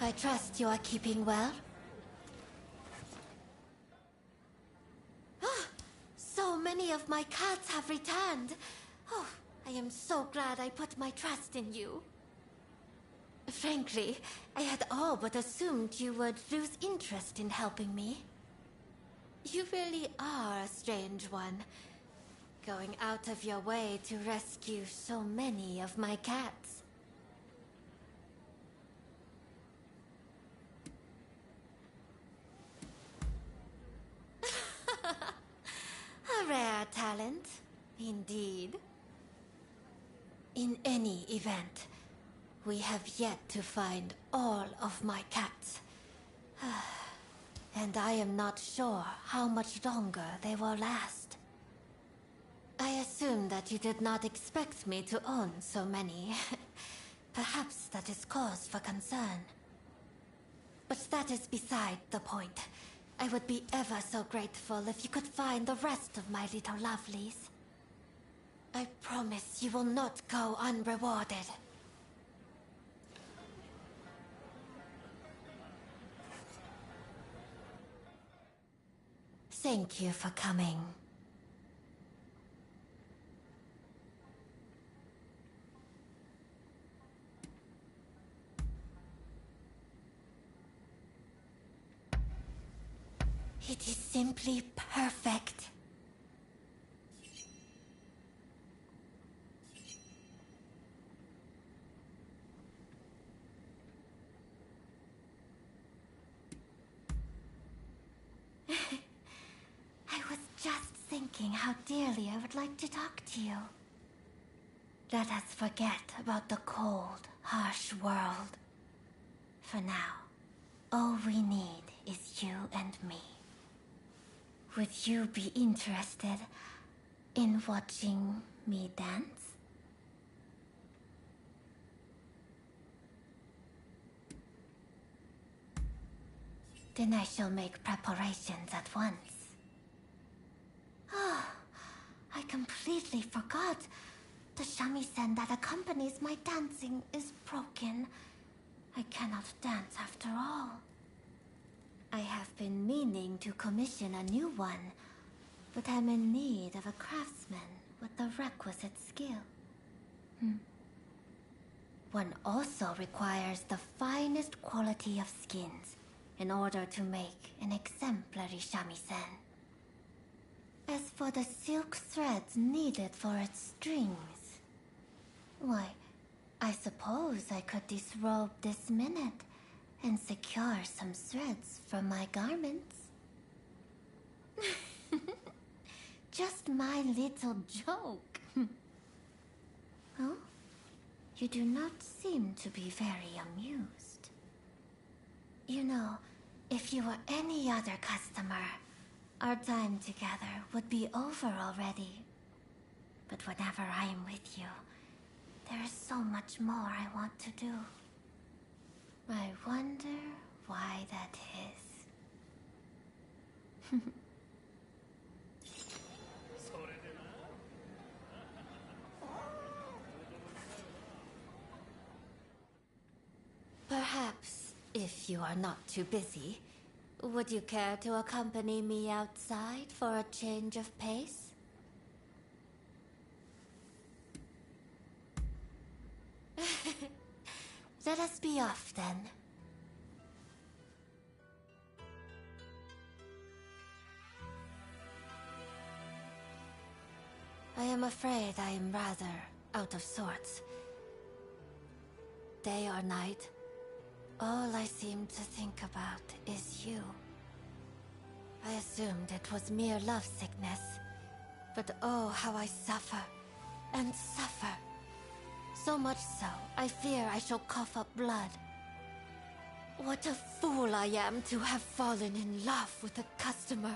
I trust you are keeping well. Ah, so many of my cats have returned. Oh, I am so glad I put my trust in you. Frankly, I had all but assumed you would lose interest in helping me. You really are a strange one, going out of your way to rescue so many of my cats. A rare talent, indeed. In any event, we have yet to find all of my cats. And I am not sure how much longer they will last. I assume that you did not expect me to own so many. Perhaps that is cause for concern. But that is beside the point. I would be ever so grateful if you could find the rest of my little lovelies. I promise you will not go unrewarded. Thank you for coming. It is simply perfect. I was just thinking how dearly I would like to talk to you. Let us forget about the cold, harsh world. For now, all we need is you and me. Would you be interested in watching me dance? Then I shall make preparations at once. Ah, I completely forgot. The shamisen that accompanies my dancing is broken. I cannot dance after all. I have been meaning to commission a new one, but I'm in need of a craftsman with the requisite skill. One also requires the finest quality of skins in order to make an exemplary shamisen. As for the silk threads needed for its strings, why, I suppose I could disrobe this minute and secure some threads from my garments. Just my little joke. Oh? You do not seem to be very amused. You know, if you were any other customer, our time together would be over already. But whenever I am with you, there is so much more I want to do. I wonder why that is. Perhaps, if you are not too busy, would you care to accompany me outside for a change of pace? Let us be off then. I am afraid I am rather out of sorts. Day or night, all I seem to think about is you. I assumed it was mere lovesickness, but oh, how I suffer and suffer. So much so, I fear I shall cough up blood. What a fool I am to have fallen in love with a customer.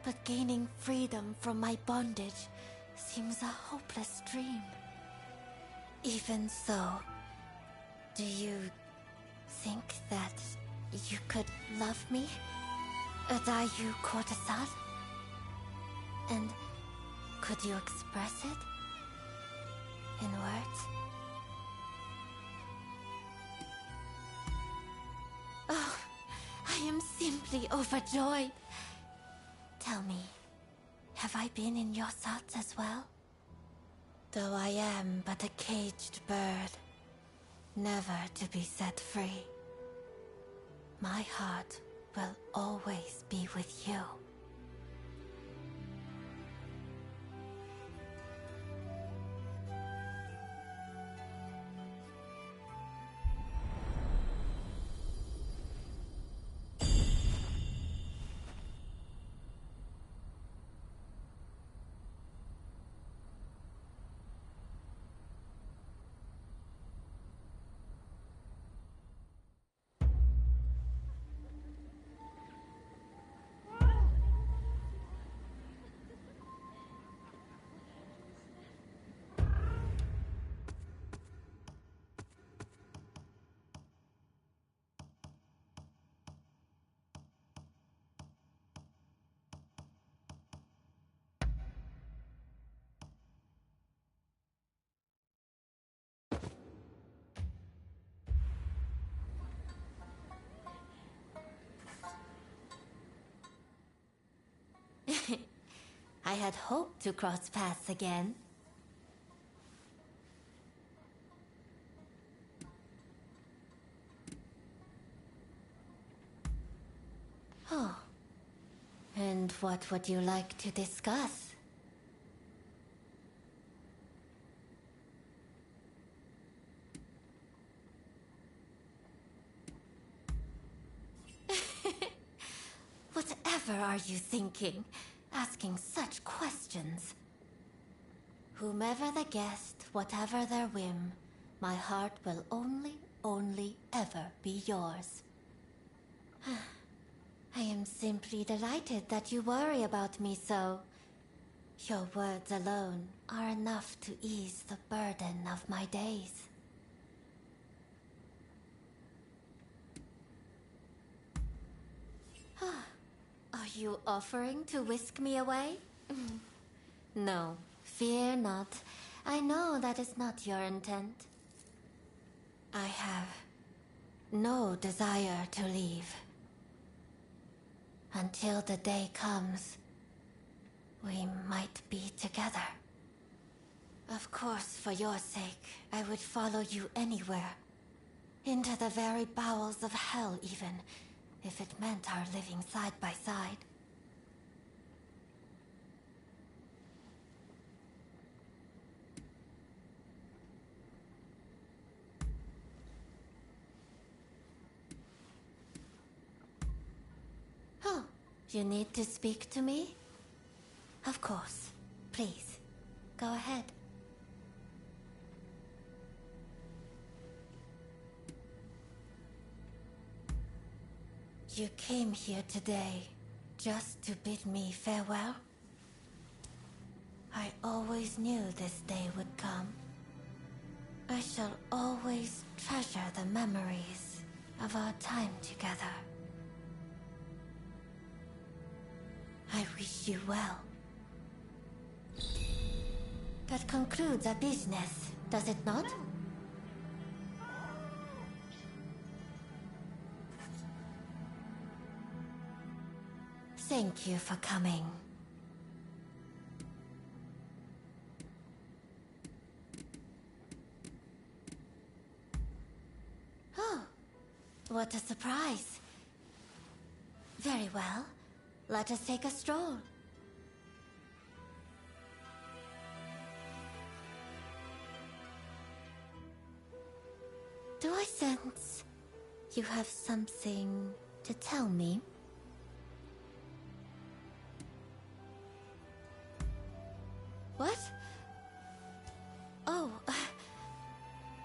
But gaining freedom from my bondage seems a hopeless dream. Even so, do you think that you could love me? Adayu courtesan? And could you express it in words? am simply overjoyed. Tell me, have I been in your thoughts as well? Though I am but a caged bird, never to be set free, my heart will always be with you. I had hoped to cross paths again. Oh. And what would you like to discuss? Whatever are you thinking? Asking such questions. Whomever the guest, whatever their whim, my heart will only ever be yours. I am simply delighted that you worry about me so. Your words alone are enough to ease the burden of my days. Are you offering to whisk me away? No, fear not. I know that is not your intent. I have no desire to leave. Until the day comes, we might be together. Of course, for your sake, I would follow you anywhere. Into the very bowels of hell even, if it meant our living side by side. Oh, you need to speak to me? Of course. Please, go ahead. You came here today just to bid me farewell? I always knew this day would come. I shall always treasure the memories of our time together. I wish you well. That concludes our business, does it not? Thank you for coming. Oh, what a surprise. Very well. Let us take a stroll. Do I sense you have something to tell me? What? Oh,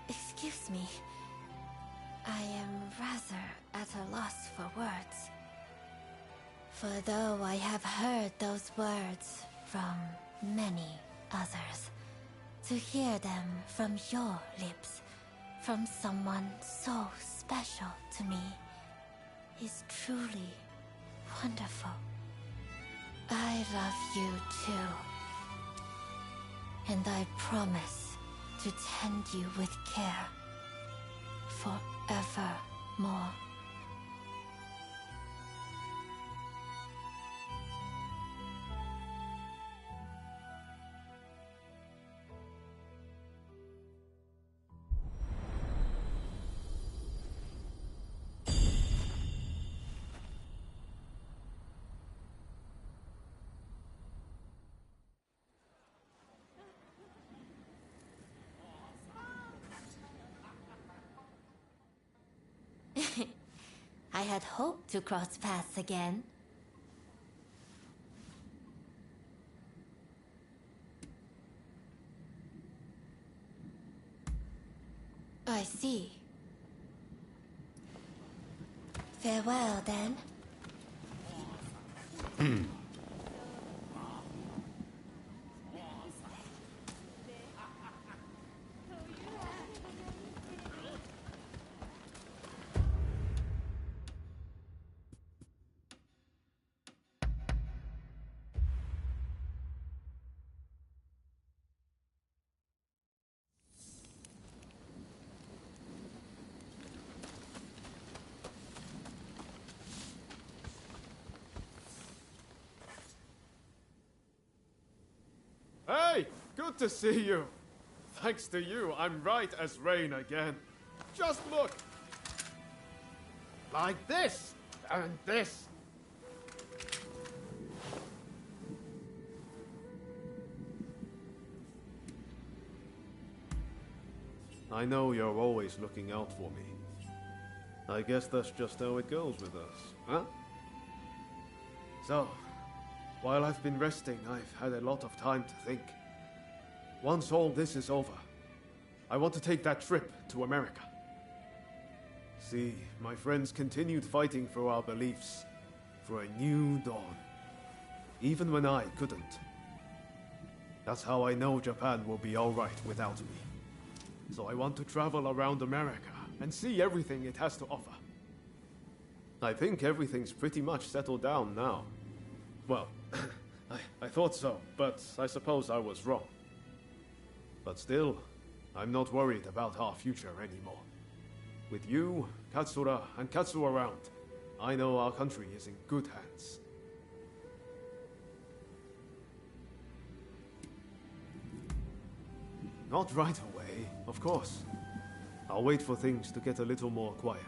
excuse me. I am rather at a loss for words. For though I have heard those words from many others, to hear them from your lips, from someone so special to me, is truly wonderful. I love you too. And I promise to tend you with care forevermore. I had hoped to cross paths again. I see. Farewell, then. Hey! Good to see you! Thanks to you, I'm right as rain again. Just look! Like this! And this! I know you're always looking out for me. I guess that's just how it goes with us, huh? So, while I've been resting, I've had a lot of time to think. Once all this is over, I want to take that trip to America. See, my friends continued fighting for our beliefs, for a new dawn, even when I couldn't. That's how I know Japan will be all right without me. So I want to travel around America and see everything it has to offer. I think everything's pretty much settled down now. Well, I thought so, but I suppose I was wrong. But still, I'm not worried about our future anymore. With you, Katsura, and Katsu around, I know our country is in good hands. Not right away, of course. I'll wait for things to get a little more quiet.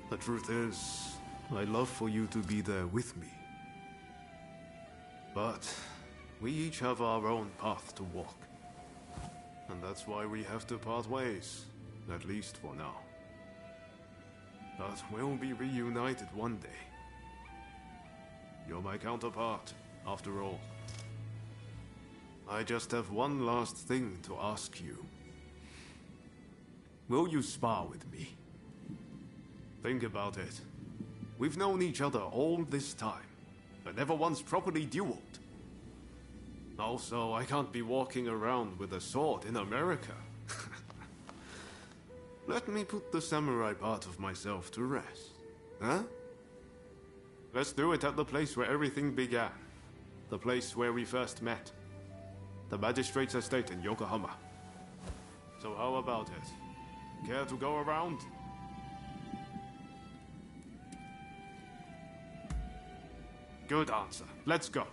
The truth is, I'd love for you to be there with me. But we each have our own path to walk. And that's why we have to part ways, at least for now. But we'll be reunited one day. You're my counterpart, after all. I just have one last thing to ask you. Will you spar with me? Think about it. We've known each other all this time, but never once properly dueled. Also, I can't be walking around with a sword in America. Let me put the samurai part of myself to rest. Huh? Let's do it at the place where everything began. The place where we first met. The magistrate's estate in Yokohama. So how about it? Care to go around? Good answer. Let's go.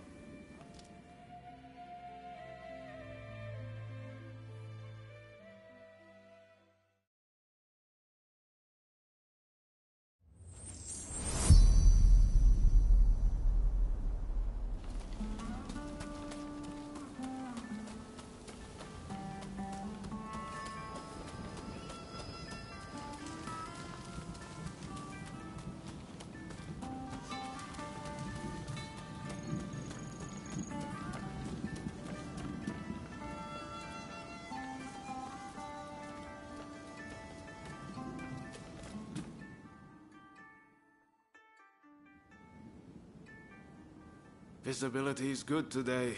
Visibility is good today.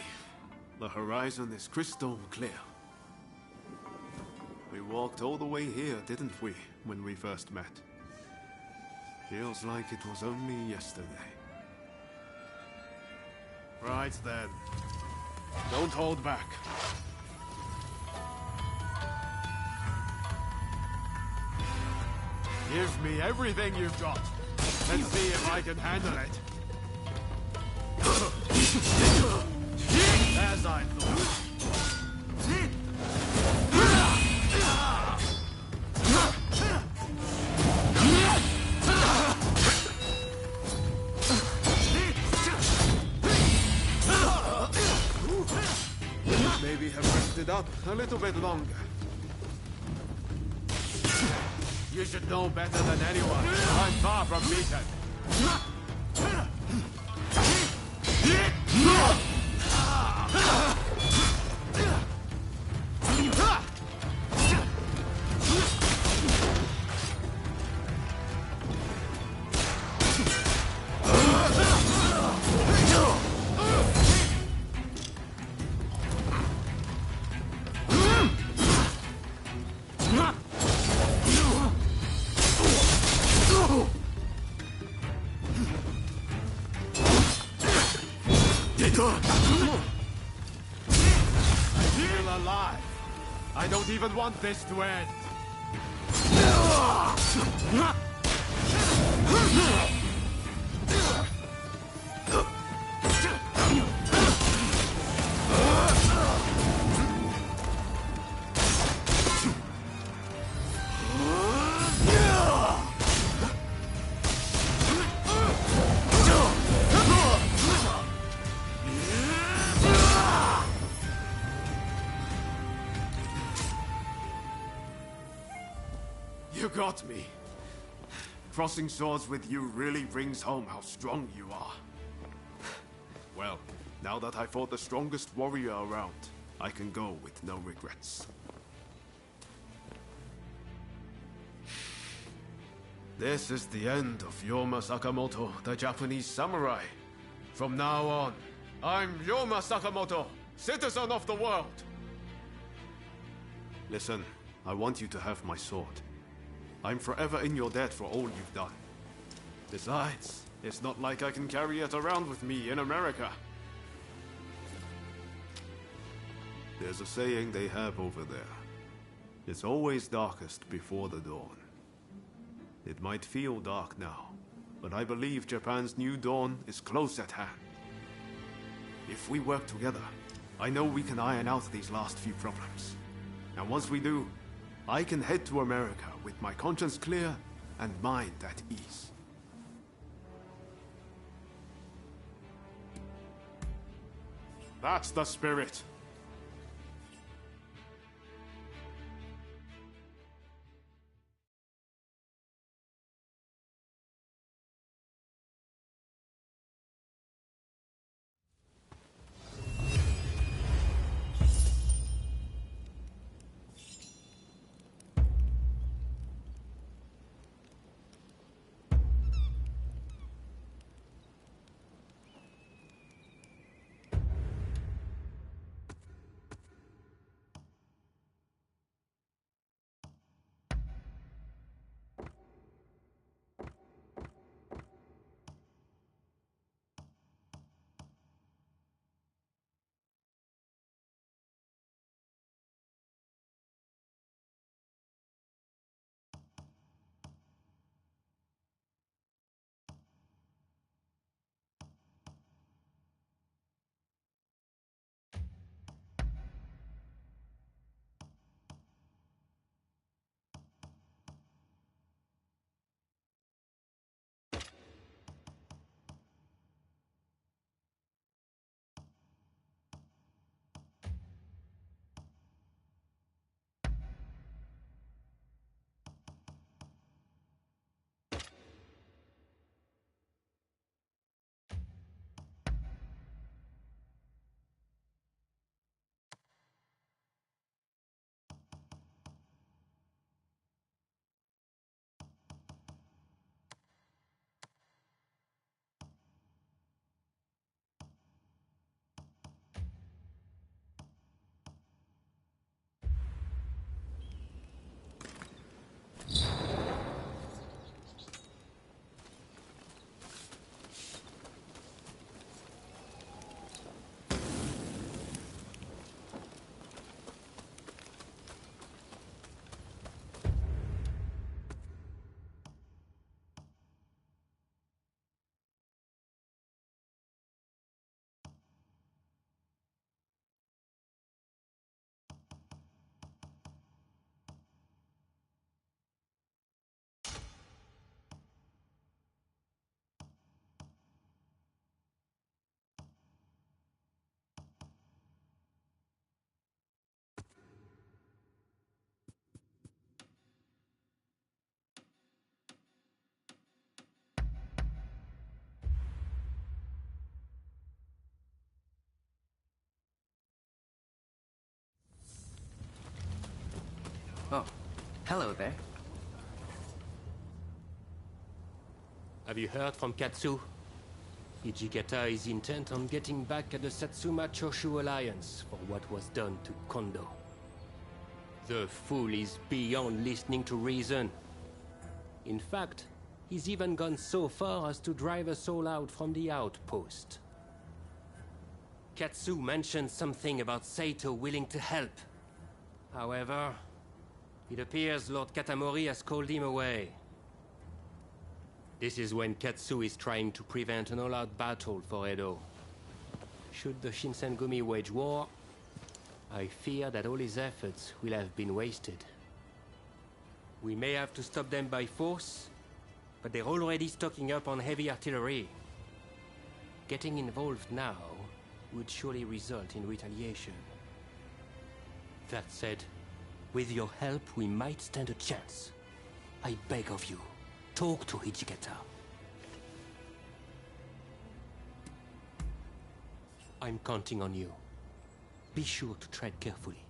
The horizon is crystal clear. We walked all the way here, didn't we, when we first met? Feels like it was only yesterday. Right then. Don't hold back. Give me everything you've got. Let's see if I can handle it. As I thought. Maybe have rested up a little bit longer. You should know better than anyone. I'm far from beaten. Still alive. I don't even want this to end. You got me. Crossing swords with you really brings home how strong you are. Well, now that I fought the strongest warrior around, I can go with no regrets. This is the end of Yoma Sakamoto, the Japanese samurai. From now on, I'm Yoma Sakamoto, citizen of the world. Listen, I want you to have my sword. I'm forever in your debt for all you've done. Besides, it's not like I can carry it around with me in America. There's a saying they have over there. It's always darkest before the dawn. It might feel dark now, but I believe Japan's new dawn is close at hand. If we work together, I know we can iron out these last few problems. And once we do, I can head to America with my conscience clear and mind at ease. That's the spirit. Hello there. Have you heard from Katsu? Hijikata is intent on getting back at the Satsuma Choshu Alliance for what was done to Kondo. The fool is beyond listening to reason. In fact, he's even gone so far as to drive us all out from the outpost. Katsu mentioned something about Saito willing to help. However, it appears Lord Katamori has called him away. This is when Katsu is trying to prevent an all-out battle for Edo. Should the Shinsengumi wage war, I fear that all his efforts will have been wasted. We may have to stop them by force, but they're already stocking up on heavy artillery. Getting involved now would surely result in retaliation. That said, with your help, we might stand a chance. I beg of you, talk to Hijikata. I'm counting on you. Be sure to tread carefully.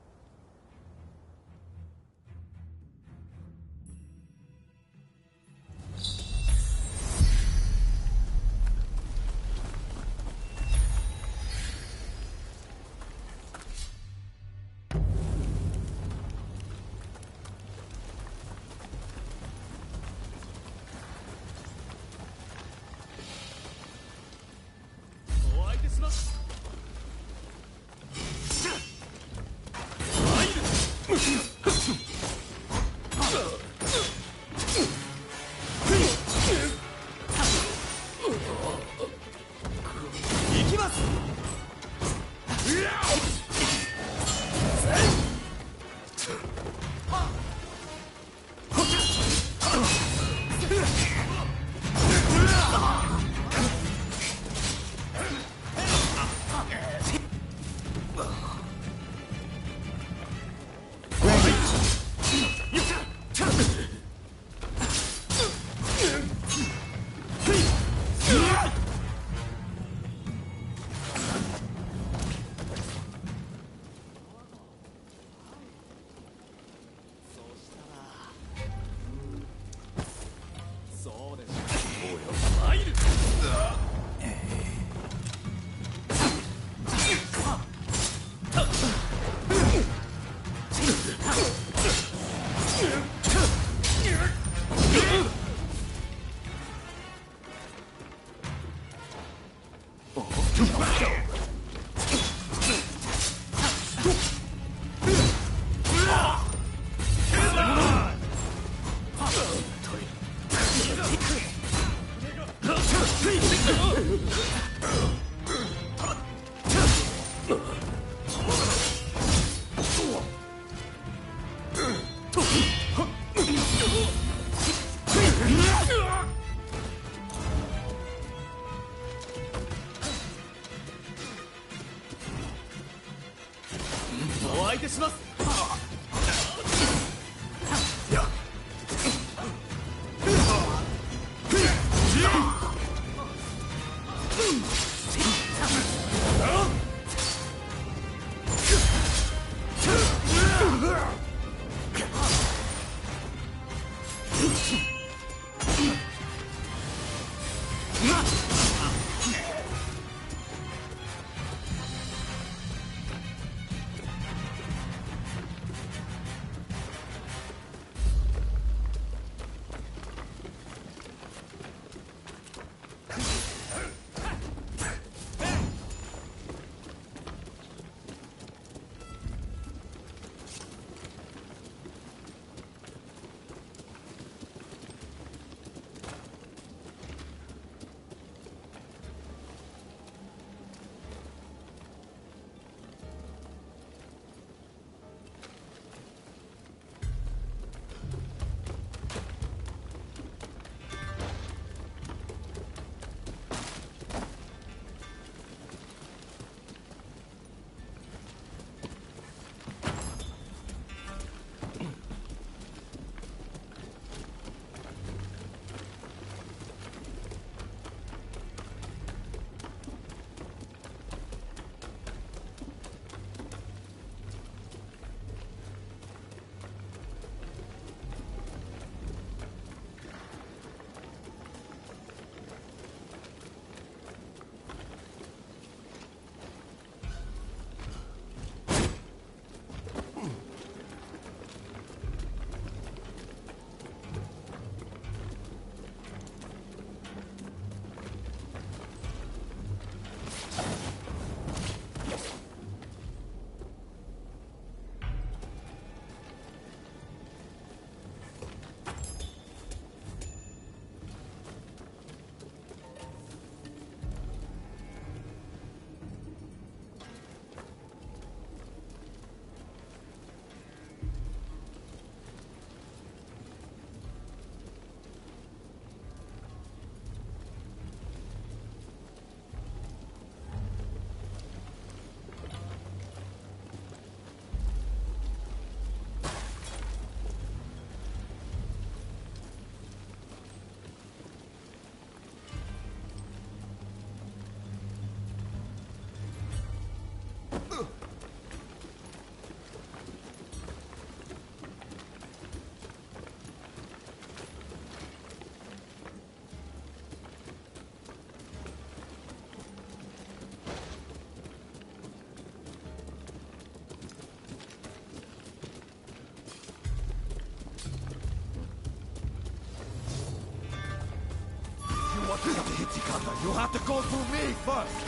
You have to go through me first!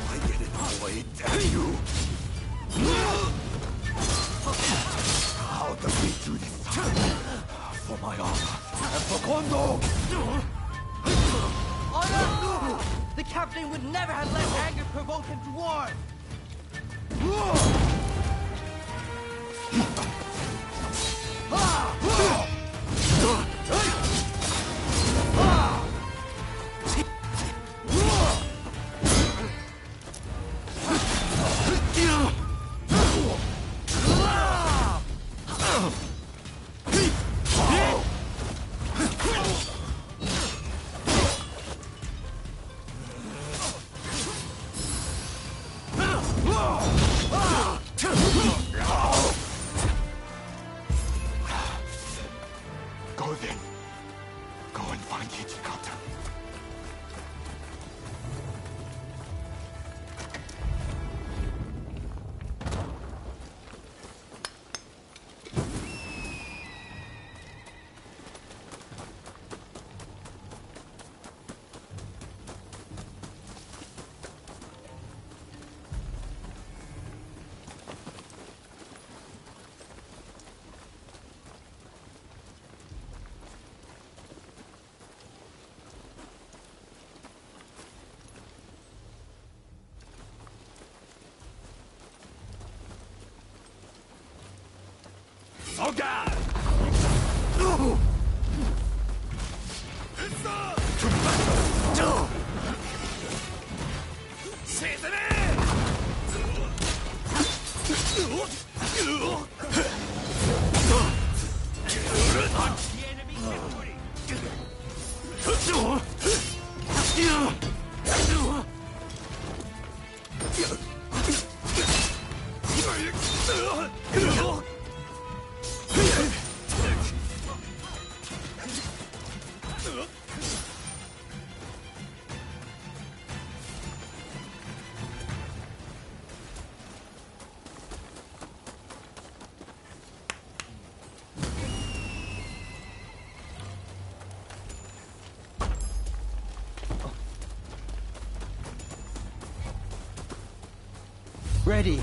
I get it all way, damn you! I'll defeat you this time! For my honor, and for Kondo! Honor! The captain would never have let anger provoke him to war! Go then. Go and find Hijikata. Soga! Ready.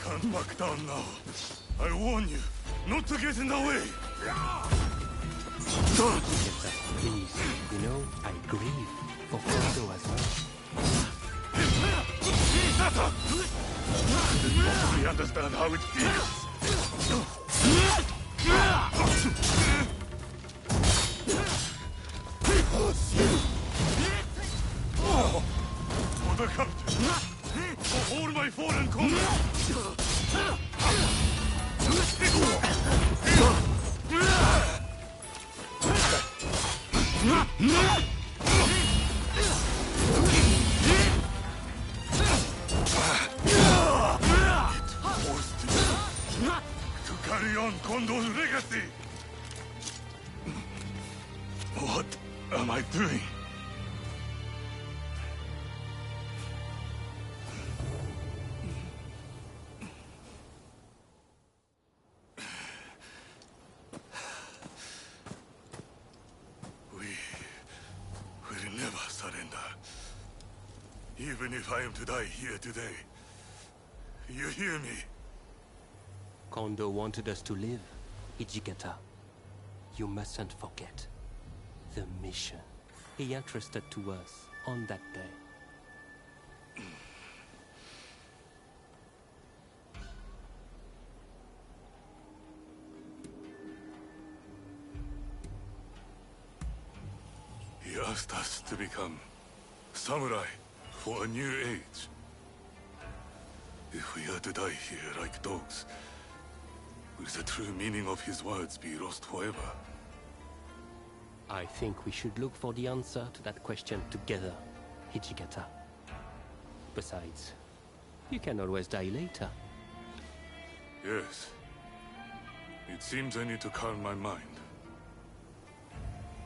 Can't back down now. I warn you, not to get in the way. Please, you know, I grieve for Kondo as well. You probably understand how it feels. For the captain. For all my fallen comrades. To carry on Kondo's legacy. What am I doing? We'll never surrender. Even if I am to die here today. You hear me? Kondo wanted us to live, Hijikata. You mustn't forget the mission he entrusted to us on that day. He asked us to become samurai for a new age. If we are to die here like dogs, will the true meaning of his words be lost forever? I think we should look for the answer to that question together, Hijikata. Besides, you can always die later. Yes. It seems I need to calm my mind.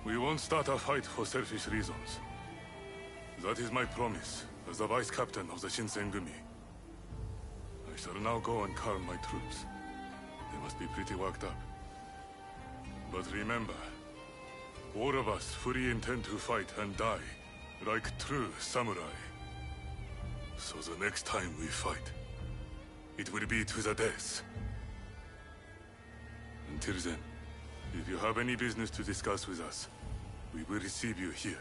We won't start a fight for selfish reasons. That is my promise as the vice captain of the Shinsengumi. I shall now go and calm my troops. They must be pretty worked up. But remember, all of us fully intend to fight and die, like true samurai. So the next time we fight, it will be to the death. Until then, if you have any business to discuss with us, we will receive you here.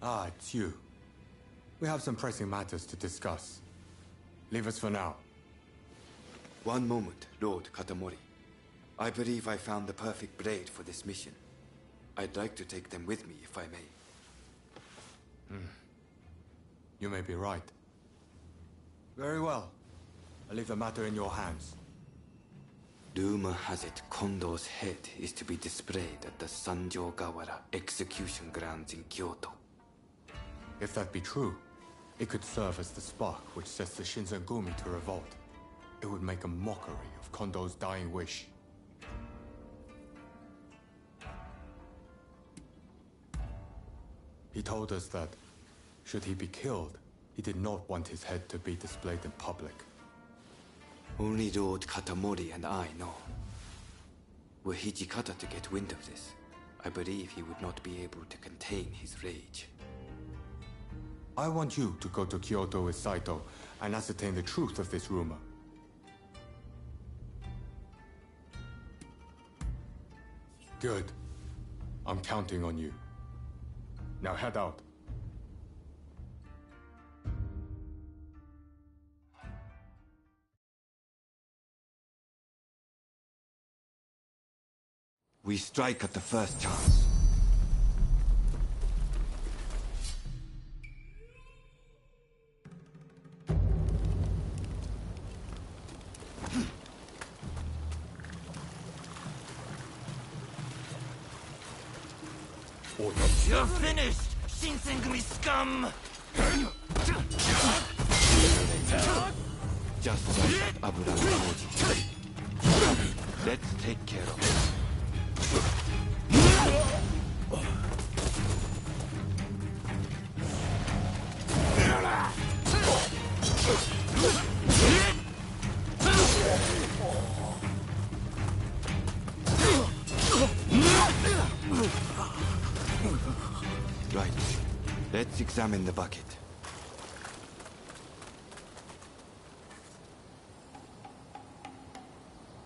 Ah, it's you. We have some pressing matters to discuss. Leave us for now. One moment, Lord Katamori. I believe I found the perfect blade for this mission. I'd like to take them with me, if I may. You may be right. Very well. I leave the matter in your hands. Rumor has it Kondo's head is to be displayed at the Sanjogawara execution grounds in Kyoto. If that be true, it could serve as the spark which sets the Shinsengumi to revolt. It would make a mockery of Kondo's dying wish. He told us that, should he be killed, he did not want his head to be displayed in public. Only Lord Katamori and I know. Were Hijikata to get wind of this, I believe he would not be able to contain his rage. I want you to go to Kyoto with Saito and ascertain the truth of this rumor. Good. I'm counting on you. Now head out. We strike at the first chance. You're finished, Shinsengumi scum! Just like Abura Koji. Let's take care of it. Right. Let's examine the bucket.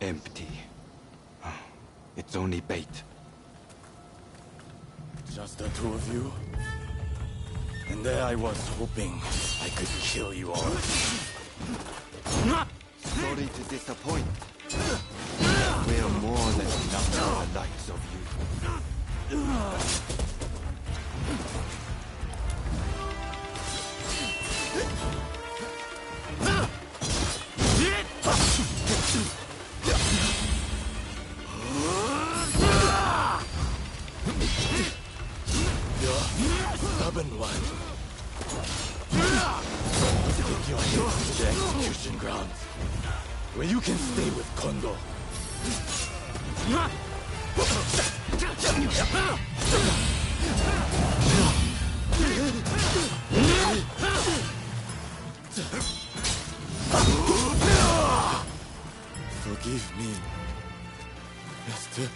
Empty. It's only bait. Just the two of you? And there I was hoping I could kill you all. Sorry to disappoint. We're more than enough for the likes of you. Stubborn one. Take your head to the execution grounds, where you can stay with Kondo. Forgive me, Mr.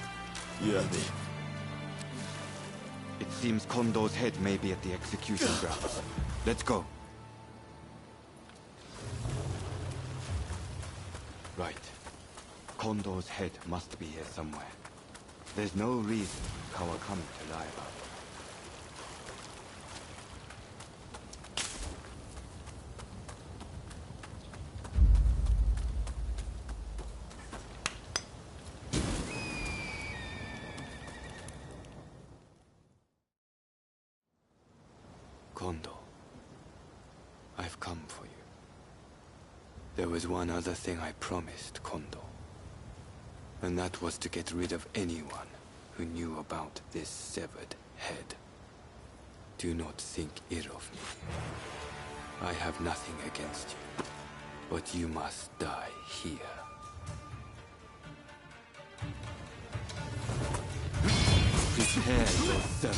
Yabi. It seems Kondo's head may be at the execution grounds. Let's go. Right. Kondo's head must be here somewhere. There's no reason Kawakami to lie about it. Kondo, I've come for you. There was one other thing I promised Kondo, and that was to get rid of anyone who knew about this severed head. Do not think ill of me. I have nothing against you, but you must die here. Prepare yourself.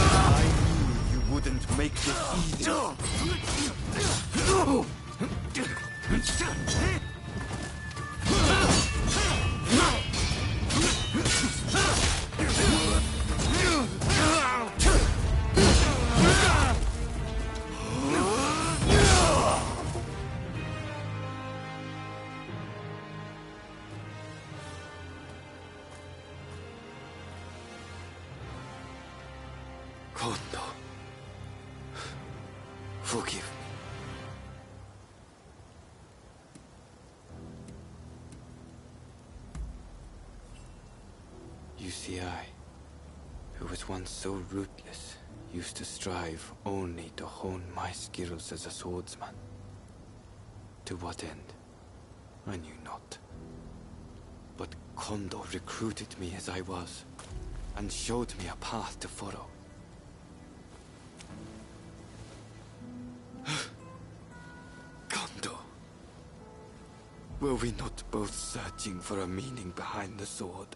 I knew you wouldn't make this easy. Kondo. Forgive me. You see, I, who was once so ruthless, used to strive only to hone my skills as a swordsman. To what end? I knew not. But Kondo recruited me as I was, and showed me a path to follow. Kondo, were we not both searching for a meaning behind the sword?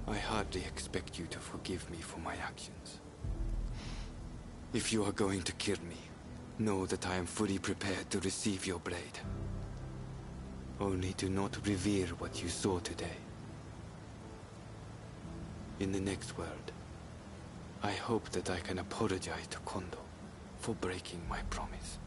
I hardly expect you to forgive me for my actions. If you are going to kill me, know that I am fully prepared to receive your blade. Only do not reveal what you saw today. In the next world, I hope that I can apologize to Kondo for breaking my promise.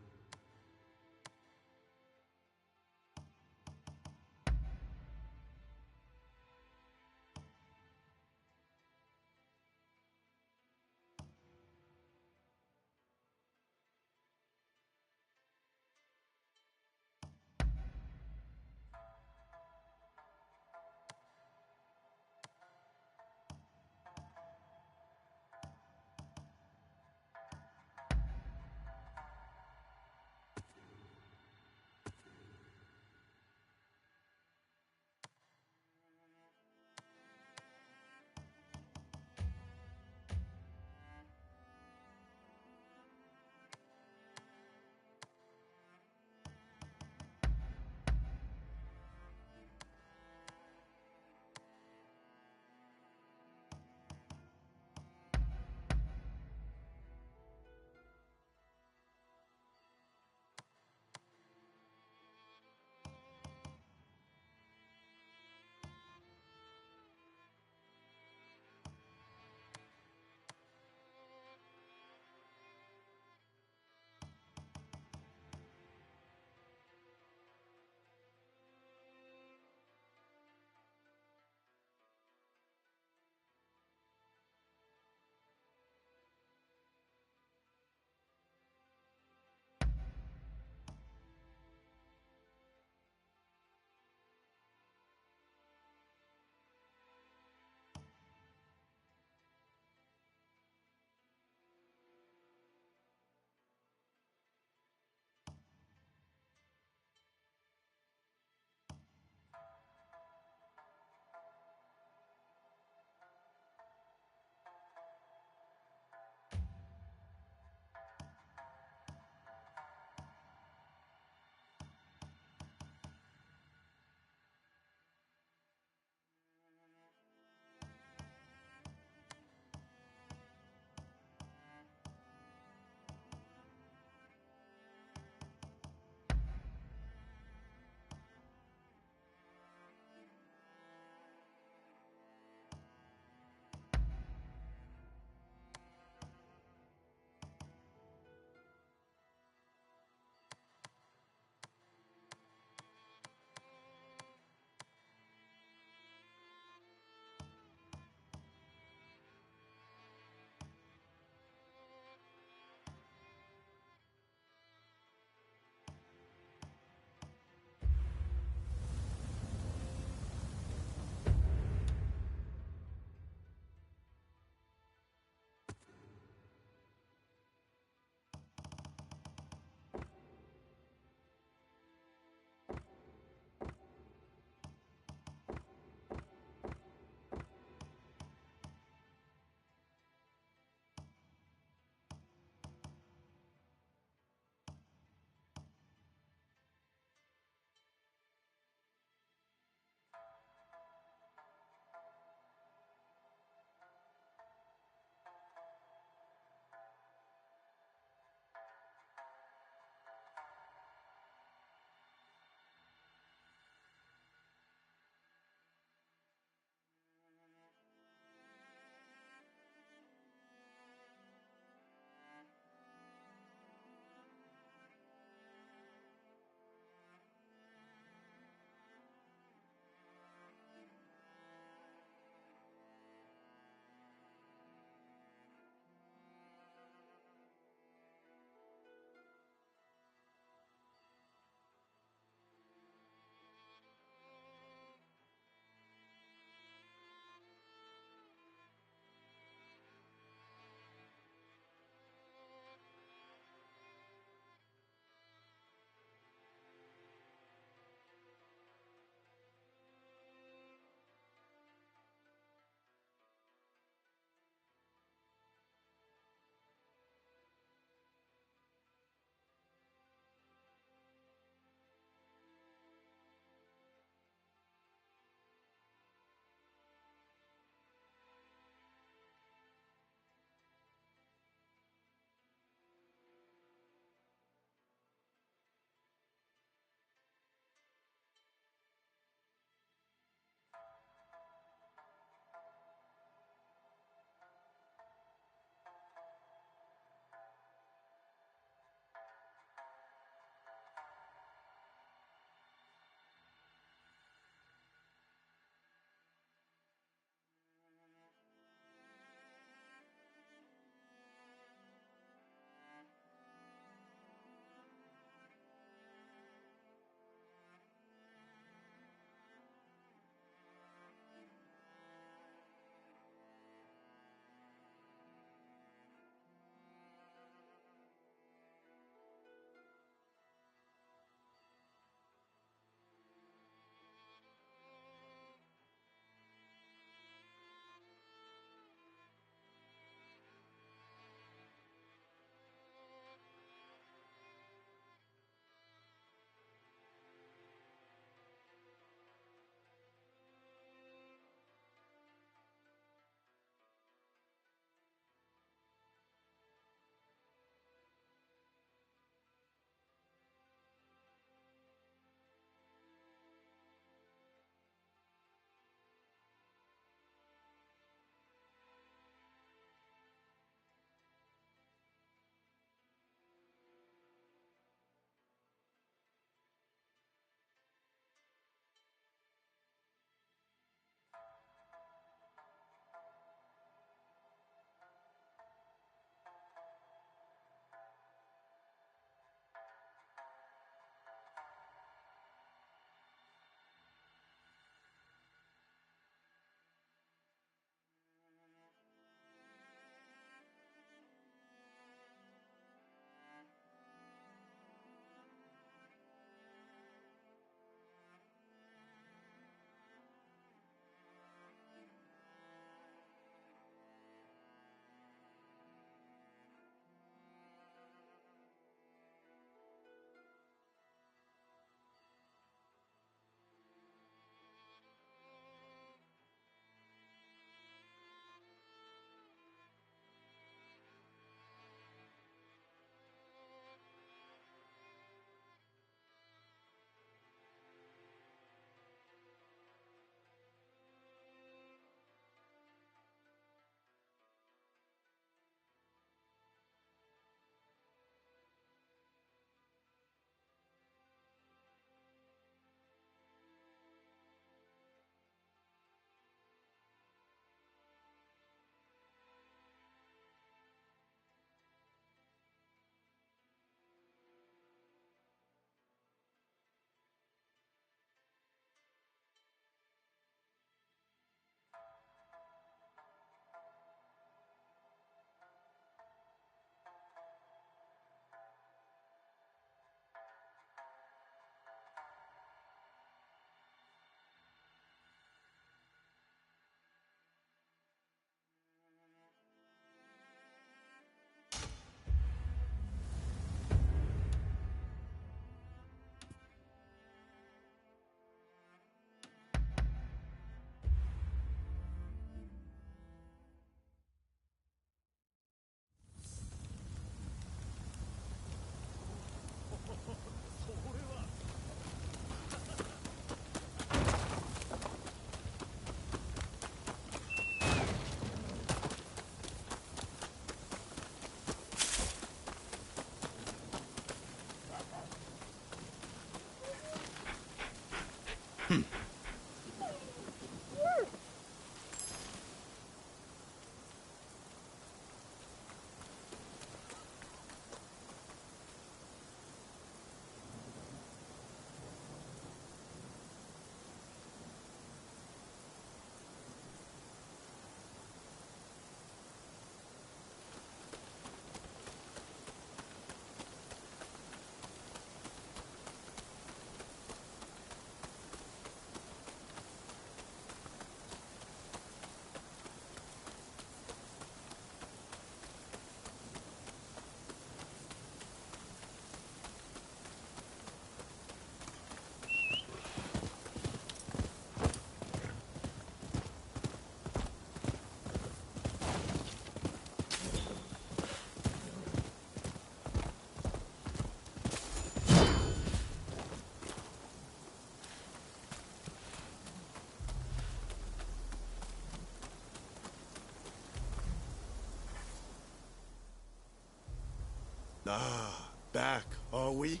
Ah, back, are we?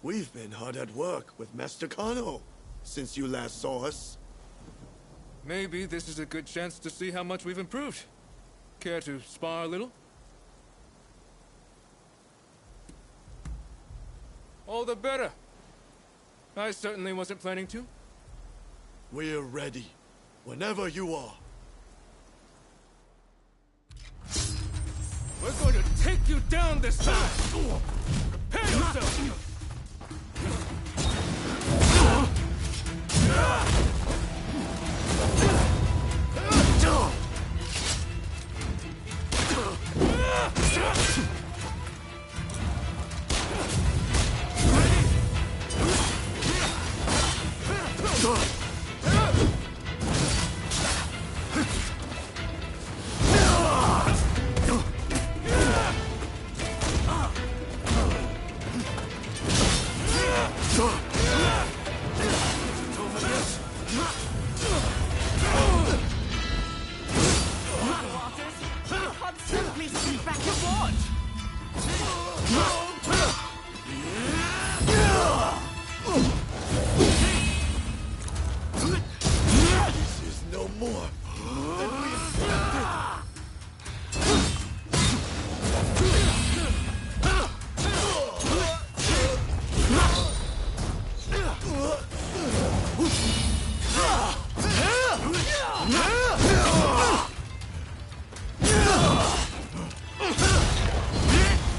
We've been hard at work with Master Kano since you last saw us. Maybe this is a good chance to see how much we've improved. Care to spar a little? All the better. I certainly wasn't planning to. We're ready, whenever you are. We're going to take you down this time! Prepare yourself!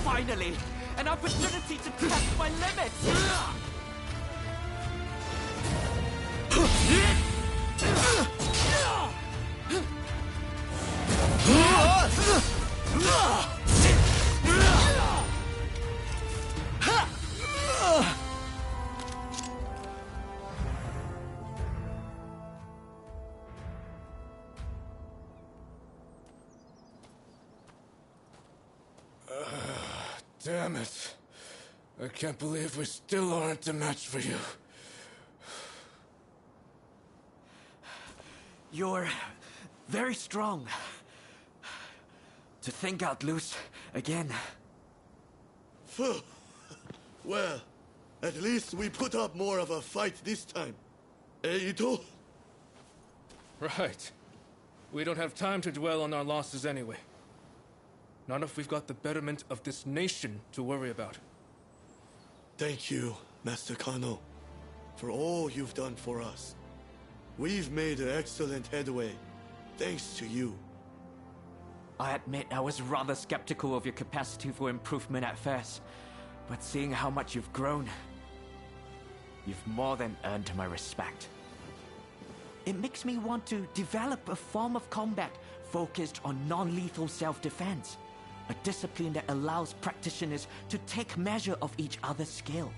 Finally! An opportunity to test my limits! Damn it. I can't believe we still aren't a match for you. You're very strong. To think I'd lose again. Well, at least we put up more of a fight this time. Eh, Ito? Right. We don't have time to dwell on our losses anyway. Not if we've got the betterment of this nation to worry about. Thank you, Master Kano, for all you've done for us. We've made excellent headway, thanks to you. I admit I was rather skeptical of your capacity for improvement at first, but seeing how much you've grown, you've more than earned my respect. It makes me want to develop a form of combat focused on non-lethal self-defense. A discipline that allows practitioners to take measure of each other's skill.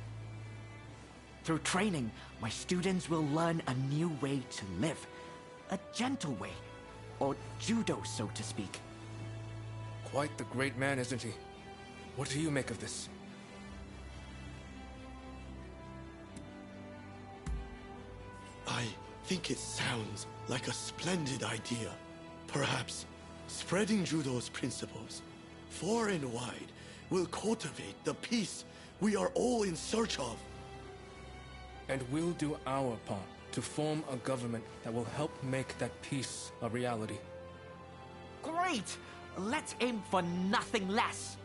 Through training, my students will learn a new way to live. A gentle way. Or judo, so to speak. Quite the great man, isn't he? What do you make of this? I think it sounds like a splendid idea. Perhaps spreading judo's principles far and wide will cultivate the peace we are all in search of. And we'll do our part to form a government that will help make that peace a reality. Great! Let's aim for nothing less.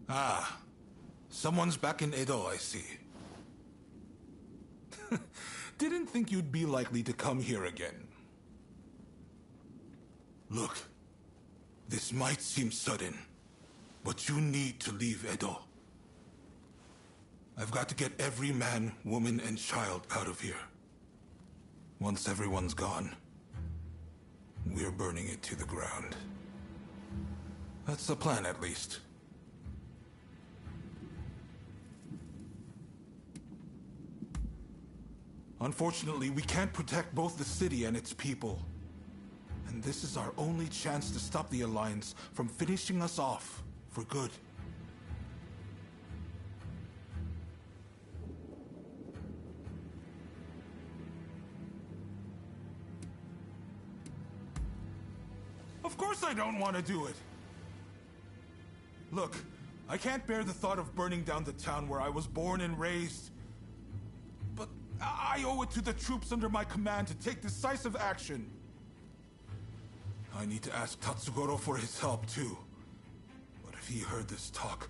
Ah, someone's back in Edo, I see. Didn't think you'd be likely to come here again. Look, this might seem sudden, but you need to leave Edo. I've got to get every man, woman, and child out of here. Once everyone's gone, we're burning it to the ground. That's the plan, at least. Unfortunately, we can't protect both the city and its people. And this is our only chance to stop the Alliance from finishing us off for good. Of course I don't want to do it! Look, I can't bear the thought of burning down the town where I was born and raised. But I owe it to the troops under my command to take decisive action. I need to ask Tatsugoro for his help, too. But if he heard this talk,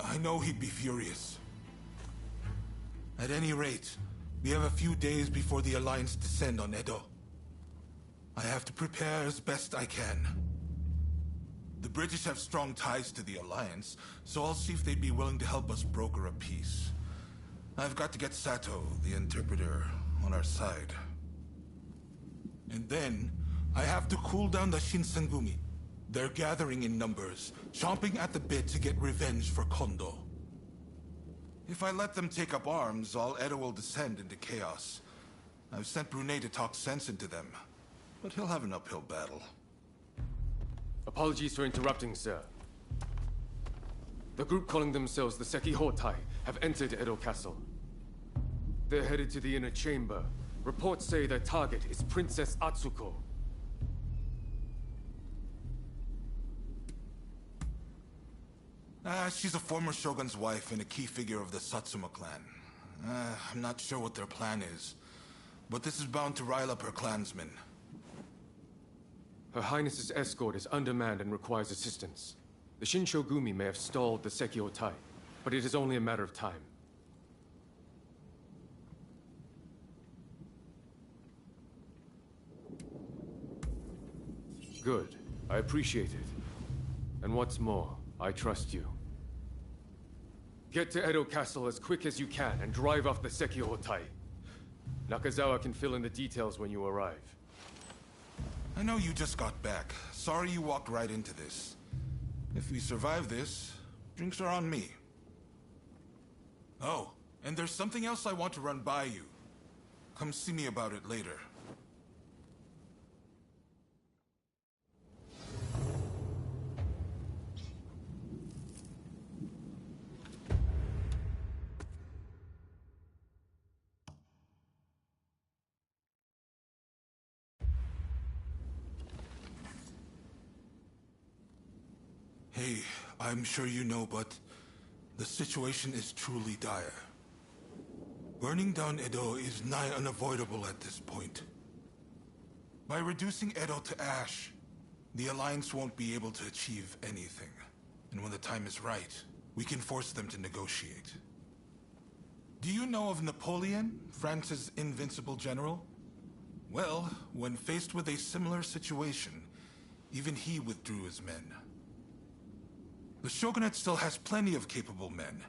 I know he'd be furious. At any rate, we have a few days before the Alliance descend on Edo. I have to prepare as best I can. The British have strong ties to the Alliance, so I'll see if they'd be willing to help us broker a peace. I've got to get Sato, the interpreter, on our side. And then, I have to cool down the Shinsengumi. They're gathering in numbers, chomping at the bit to get revenge for Kondo. If I let them take up arms, all Edo will descend into chaos. I've sent Brune to talk sense into them, but he'll have an uphill battle. Apologies for interrupting, sir. The group calling themselves the Sekihotai have entered Edo Castle. They're headed to the inner chamber. Reports say their target is Princess Atsuko. She's a former shogun's wife and a key figure of the Satsuma clan. I'm not sure what their plan is, but this is bound to rile up her clansmen. Her Highness's escort is undermanned and requires assistance. The Shinshogumi may have stalled the Sekihotai, but it is only a matter of time. Good. I appreciate it. And what's more, I trust you. Get to Edo Castle as quick as you can and drive off the Sekihotai. Nakazawa can fill in the details when you arrive. I know you just got back. Sorry you walked right into this. If we survive this, drinks are on me. Oh, and there's something else I want to run by you. Come see me about it later. Hey, I'm sure you know, but the situation is truly dire. Burning down Edo is nigh unavoidable at this point. By reducing Edo to ash, the Alliance won't be able to achieve anything. And when the time is right, we can force them to negotiate. Do you know of Napoleon, France's invincible general? Well, when faced with a similar situation, even he withdrew his men. The Shogunate still has plenty of capable men.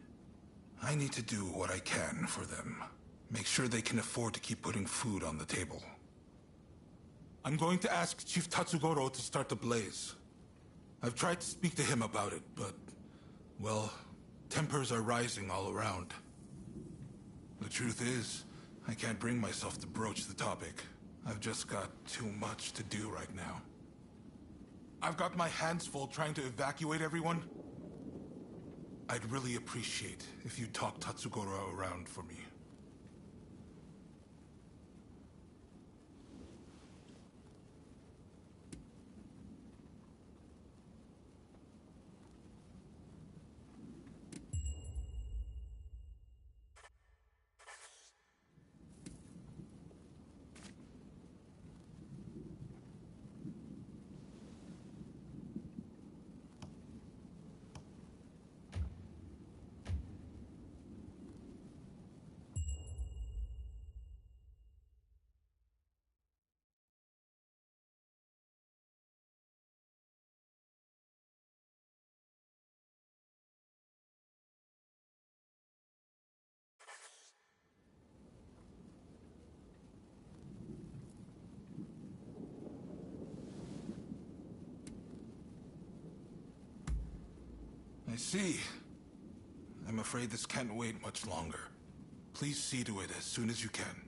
I need to do what I can for them. Make sure they can afford to keep putting food on the table. I'm going to ask Chief Tatsugoro to start the blaze. I've tried to speak to him about it, but, well, tempers are rising all around. The truth is, I can't bring myself to broach the topic. I've just got too much to do right now. I've got my hands full trying to evacuate everyone. I'd really appreciate if you talk Tatsugoro around for me. I see. I'm afraid this can't wait much longer. Please see to it as soon as you can.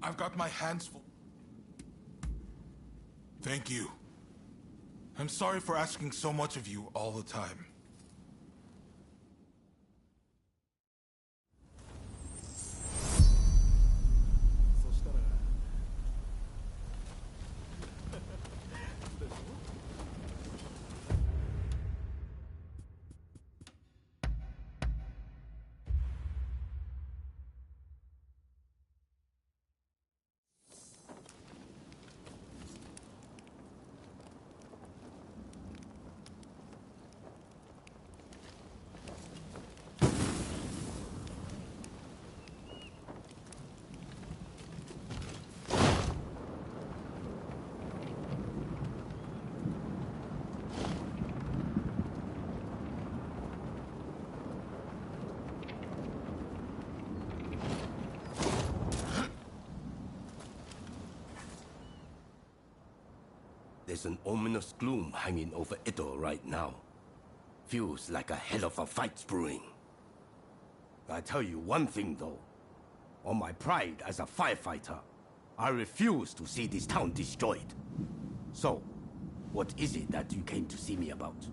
I've got my hands full. Thank you. I'm sorry for asking so much of you all the time. There's an ominous gloom hanging over Edo right now. Feels like a hell of a fight's brewing. I tell you one thing though. On my pride as a firefighter, I refuse to see this town destroyed. So, what is it that you came to see me about?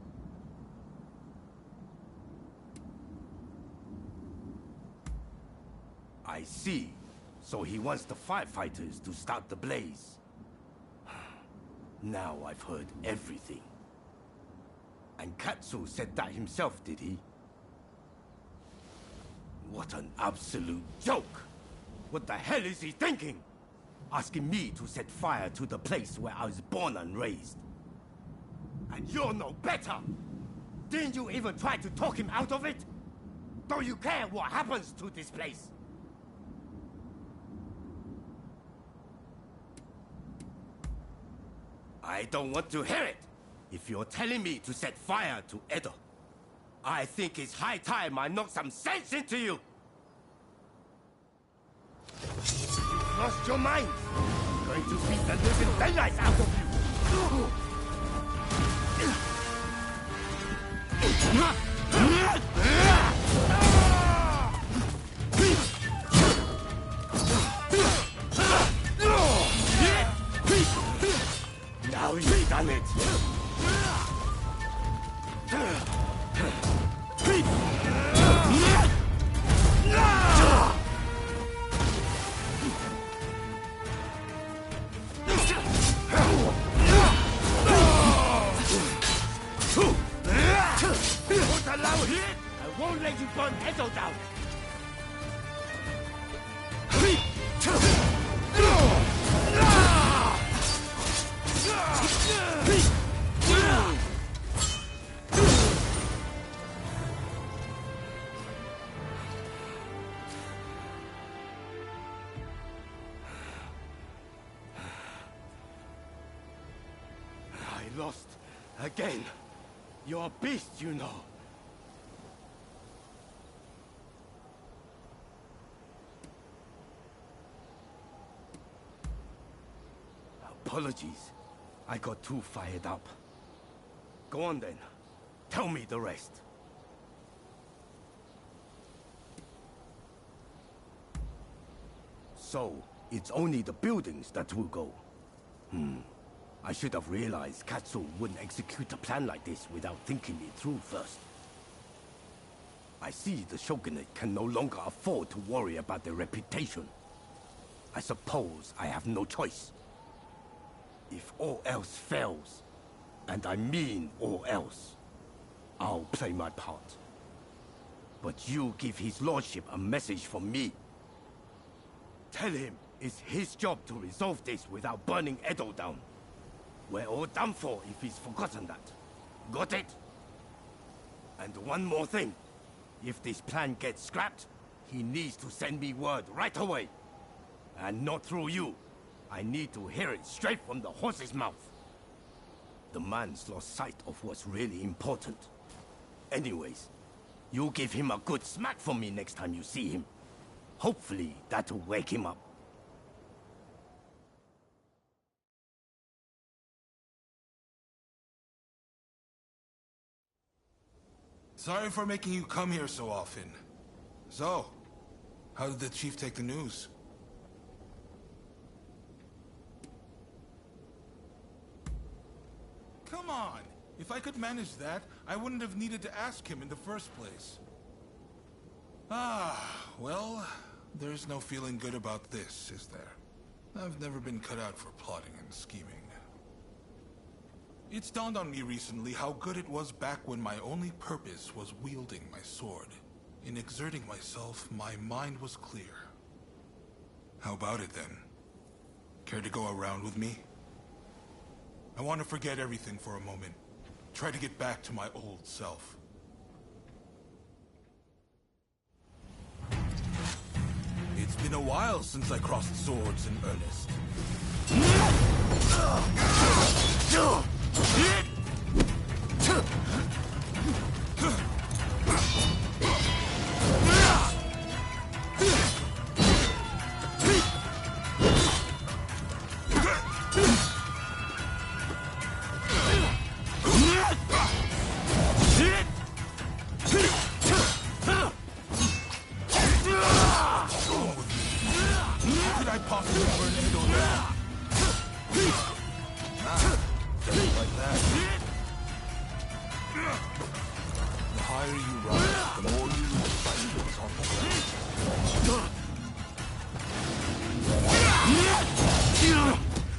I see. So he wants the firefighters to start the blaze. Now I've heard everything. And Katsu said that himself, did he? What an absolute joke! What the hell is he thinking? Asking me to set fire to the place where I was born and raised. And you're no better! Didn't you even try to talk him out of it? Don't you care what happens to this place? I don't want to hear it! If you're telling me to set fire to Edo, I think it's high time I knock some sense into you! You've lost your mind! I'm going to beat the living daylights out of you! Now you've done it! Don't allow it! I won't let you burn Edo down! I lost again. You're a beast, you know. Apologies. I got too fired up. Go on then. Tell me the rest. So, it's only the buildings that will go. I should have realized Katsu wouldn't execute a plan like this without thinking it through first. I see the Shogunate can no longer afford to worry about their reputation. I suppose I have no choice. If all else fails, and I mean all else, I'll play my part. But you give his lordship a message from me. Tell him it's his job to resolve this without burning Edo down. We're all done for if he's forgotten that. Got it? And one more thing. If this plan gets scrapped, he needs to send me word right away. And not through you. I need to hear it straight from the horse's mouth. The man's lost sight of what's really important. Anyways, you give him a good smack for me next time you see him. Hopefully, that'll wake him up. Sorry for making you come here so often. So, how did the chief take the news? Come on! If I could manage that, I wouldn't have needed to ask him in the first place. Ah, well, there's no feeling good about this, is there? I've never been cut out for plotting and scheming. It's dawned on me recently how good it was back when my only purpose was wielding my sword. In exerting myself, my mind was clear. How about it then? Care to go around with me? I want to forget everything for a moment. Try to get back to my old self. It's been a while since I crossed swords in earnest.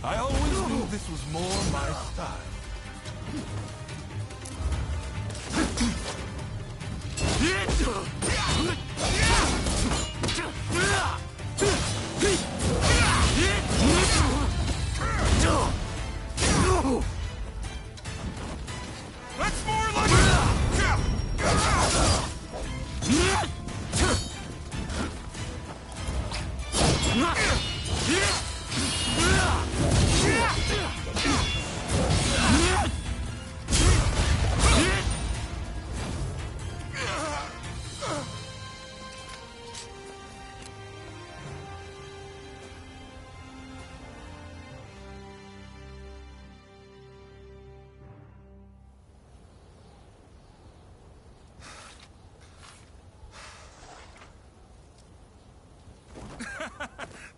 I always knew this was more my style. That's more like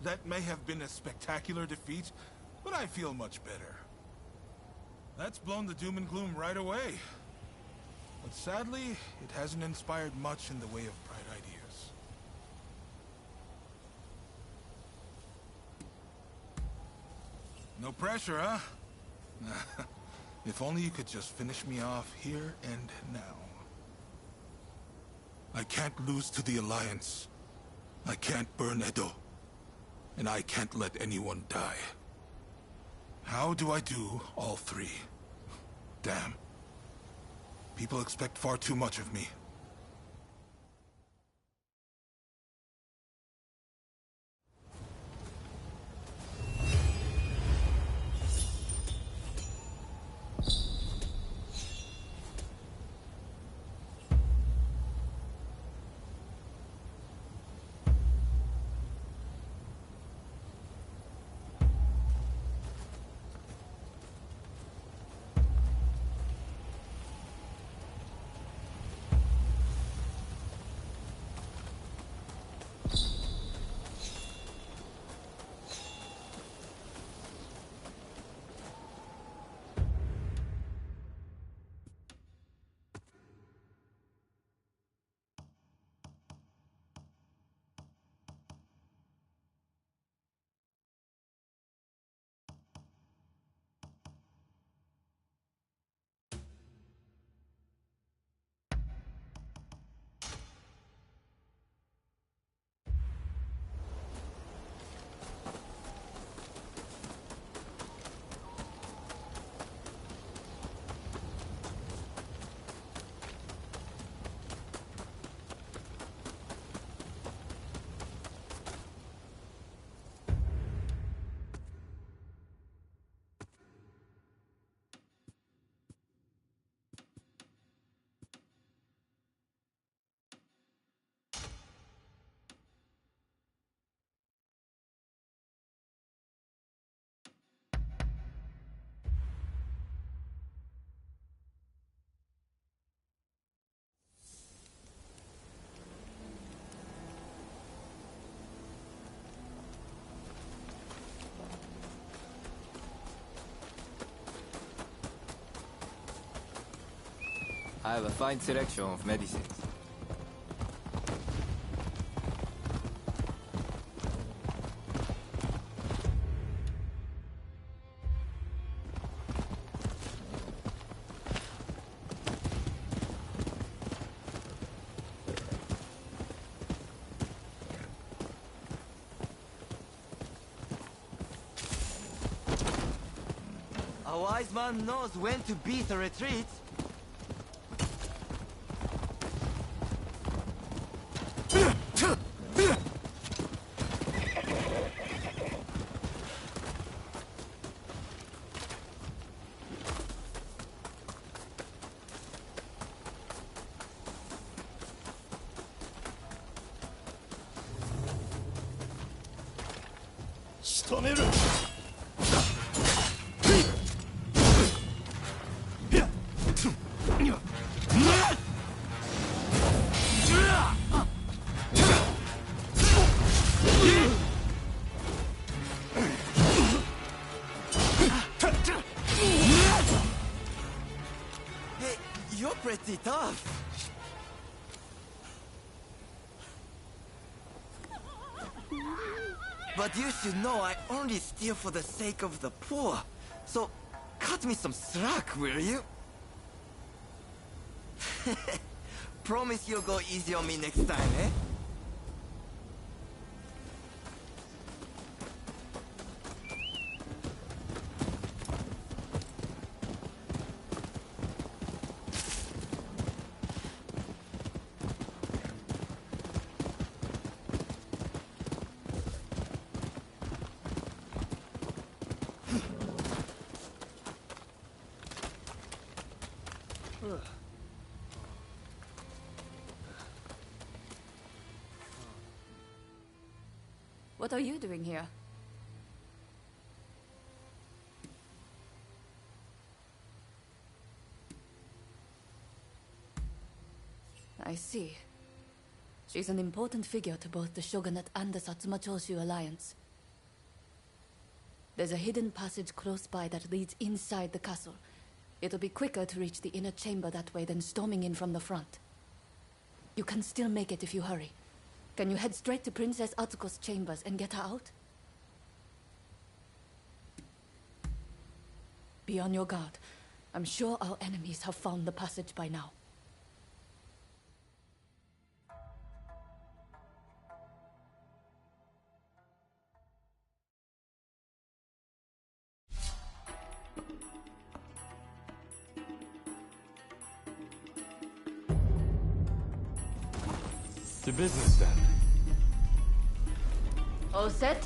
That may have been a spectacular defeat, but I feel much better. That's blown the doom and gloom right away. But sadly, it hasn't inspired much in the way of bright ideas. No pressure, huh? If only you could just finish me off here and now. I can't lose to the Alliance. I can't burn Edo. And I can't let anyone die. How do I do all three? Damn. People expect far too much of me. I have a fine selection of medicines. A wise man knows when to beat a retreat. Hey, you're pretty tough. But you should know I only steal for the sake of the poor. So, cut me some slack, will you? Promise you'll go easy on me next time, eh? What are you doing here? I see. She's an important figure to both the Shogunate and the Satsuma Choshu Alliance. There's a hidden passage close by that leads inside the castle. It'll be quicker to reach the inner chamber that way than storming in from the front. You can still make it if you hurry. Can you head straight to Princess Atsuko's chambers and get her out? Be on your guard. I'm sure our enemies have found the passage by now. To business then. All set?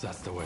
That's the way.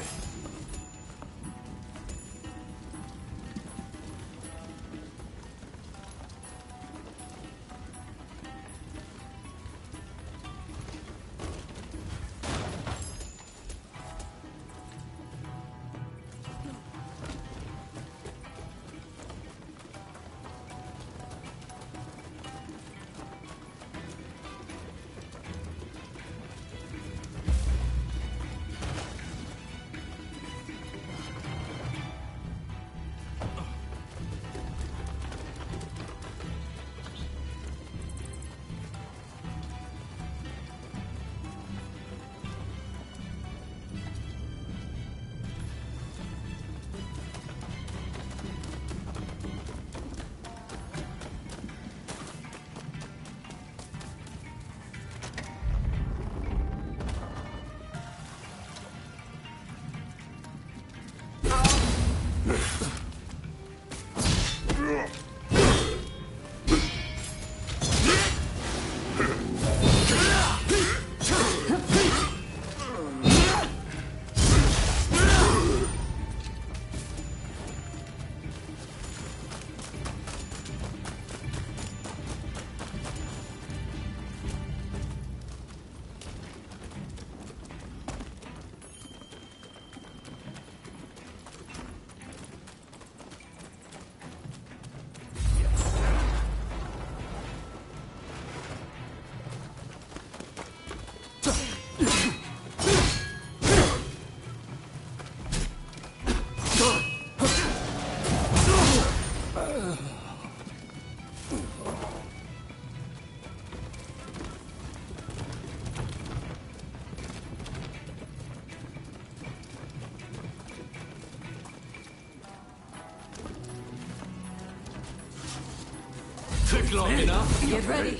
long enough. Get ready.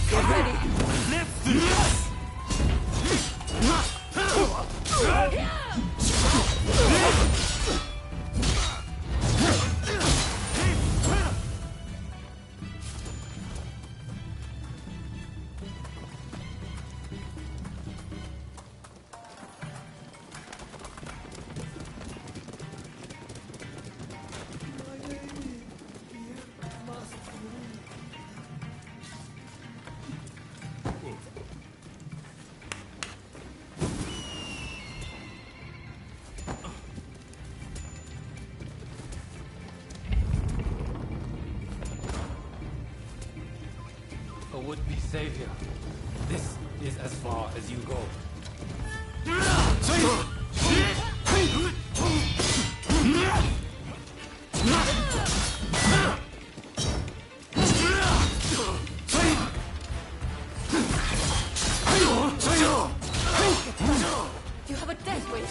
Get ready. Let's do this. A would-be savior. This is as far as you go. You have a death wish.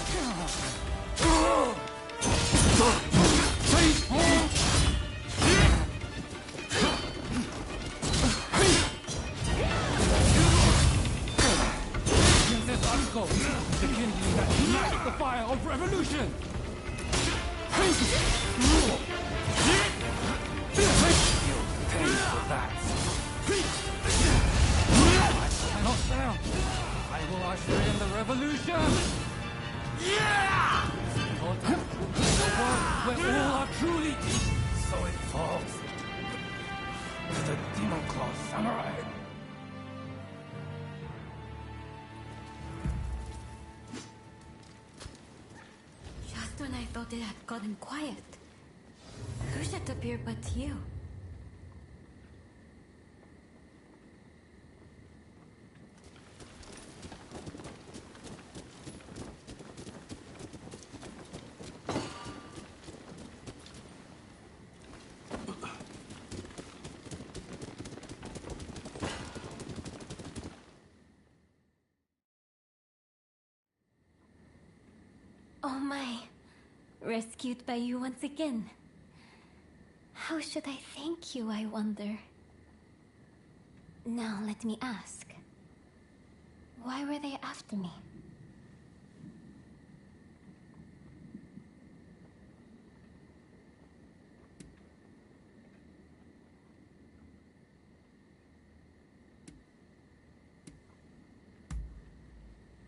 The kindling that ignites the fire of revolution! You'll pay for that. I cannot fail. I will usher in the revolution! The world where all are truly equal. So it falls. To the Demon Claw Samurai. Just when I thought it had gotten quiet, who should appear but you? Oh my. Rescued by you once again. How should I thank you, I wonder? Now let me ask. Why were they after me?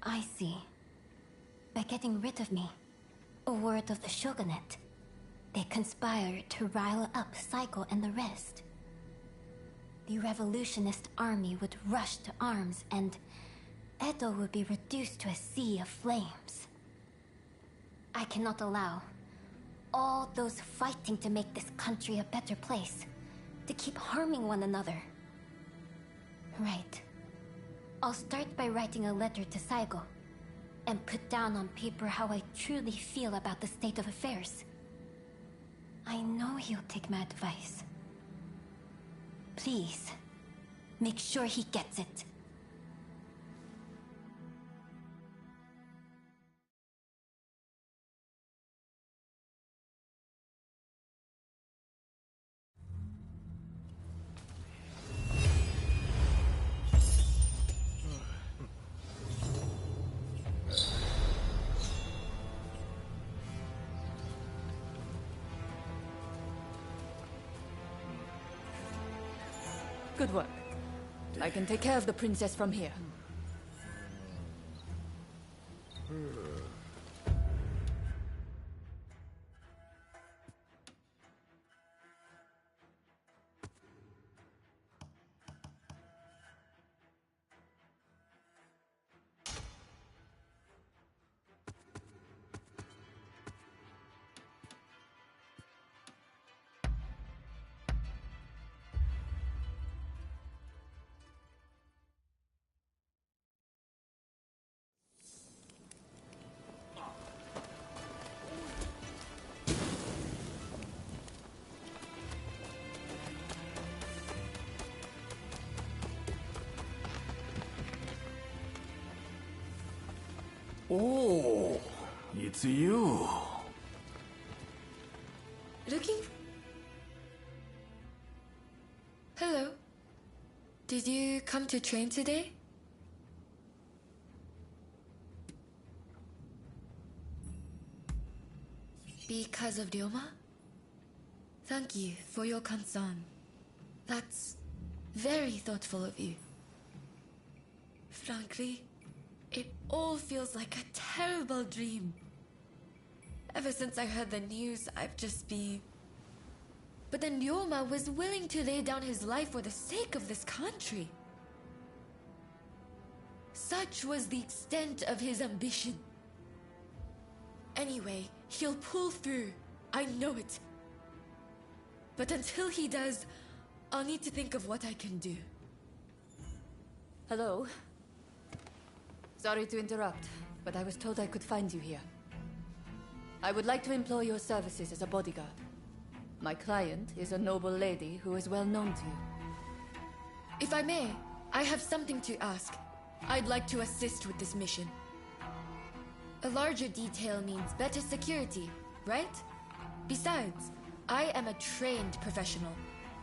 I see. By getting rid of me, a word of the shogunate, they conspired to rile up Saiko and the rest. The revolutionist army would rush to arms and Edo would be reduced to a sea of flames. I cannot allow all those fighting to make this country a better place to keep harming one another. Right. I'll start by writing a letter to Saiko and put down on paper how I truly feel about the state of affairs. I know he'll take my advice. Please, make sure he gets it. Good work. I can take care of the princess from here. Oh, it's you. Looking? Hello. Did you come to train today? Because of Ryoma? Thank you for your concern. That's very thoughtful of you. Frankly, it all feels like a terrible dream. Ever since I heard the news, I've just been... But then Ryoma was willing to lay down his life for the sake of this country. Such was the extent of his ambition. Anyway, he'll pull through. I know it. But until he does, I'll need to think of what I can do. Hello. Sorry to interrupt, but I was told I could find you here. I would like to employ your services as a bodyguard. My client is a noble lady who is well known to you. If I may, I have something to ask. I'd like to assist with this mission. A larger detail means better security, right? Besides, I am a trained professional.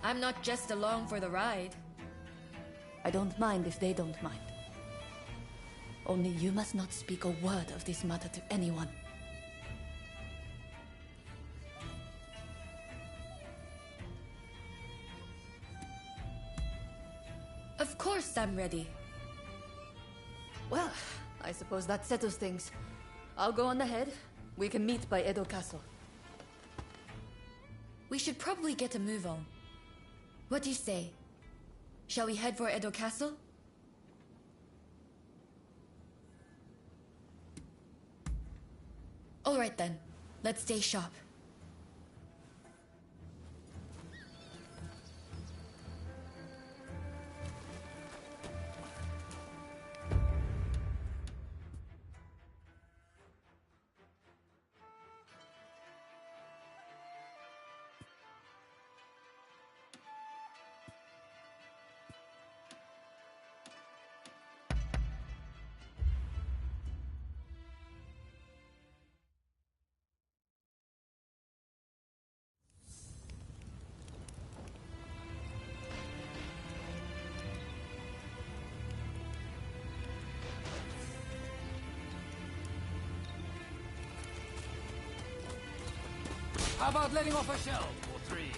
I'm not just along for the ride. I don't mind if they don't mind. Only you must not speak a word of this matter to anyone. Of course I'm ready. Well, I suppose that settles things. I'll go on ahead. We can meet by Edo Castle. We should probably get a move on. What do you say? Shall we head for Edo Castle? Alright then, let's stay sharp. How about letting off a shell or three?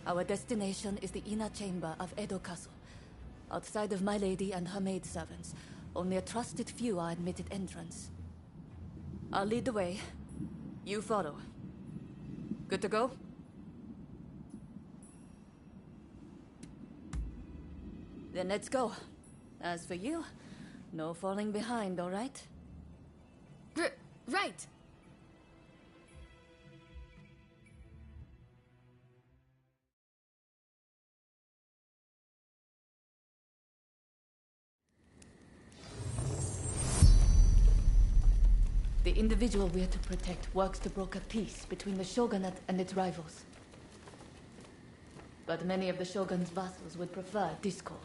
Our destination is the inner chamber of Edo Castle. Outside of my lady and her maidservants, only a trusted few are admitted entrance. I'll lead the way. You follow. Good to go? Then let's go. As for you, no falling behind, all right? Right. The individual we're to protect works to broker peace between the shogunate and its rivals. But many of the shogun's vassals would prefer discord.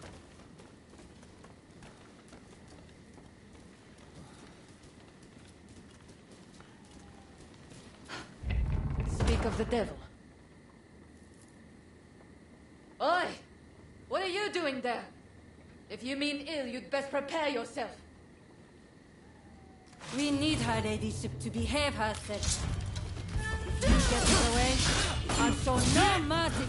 Speak of the devil. Oi! What are you doing there? If you mean ill, you'd best prepare yourself. We need her ladyship to behave herself. If you get in the way, I'll show no mercy.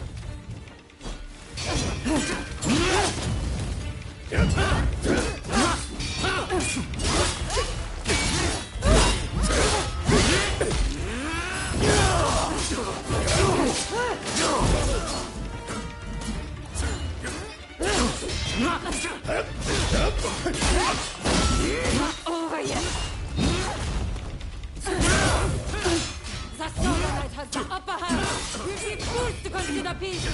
Not over yet. The Solarite has the upper hand. We refuse to consider peace.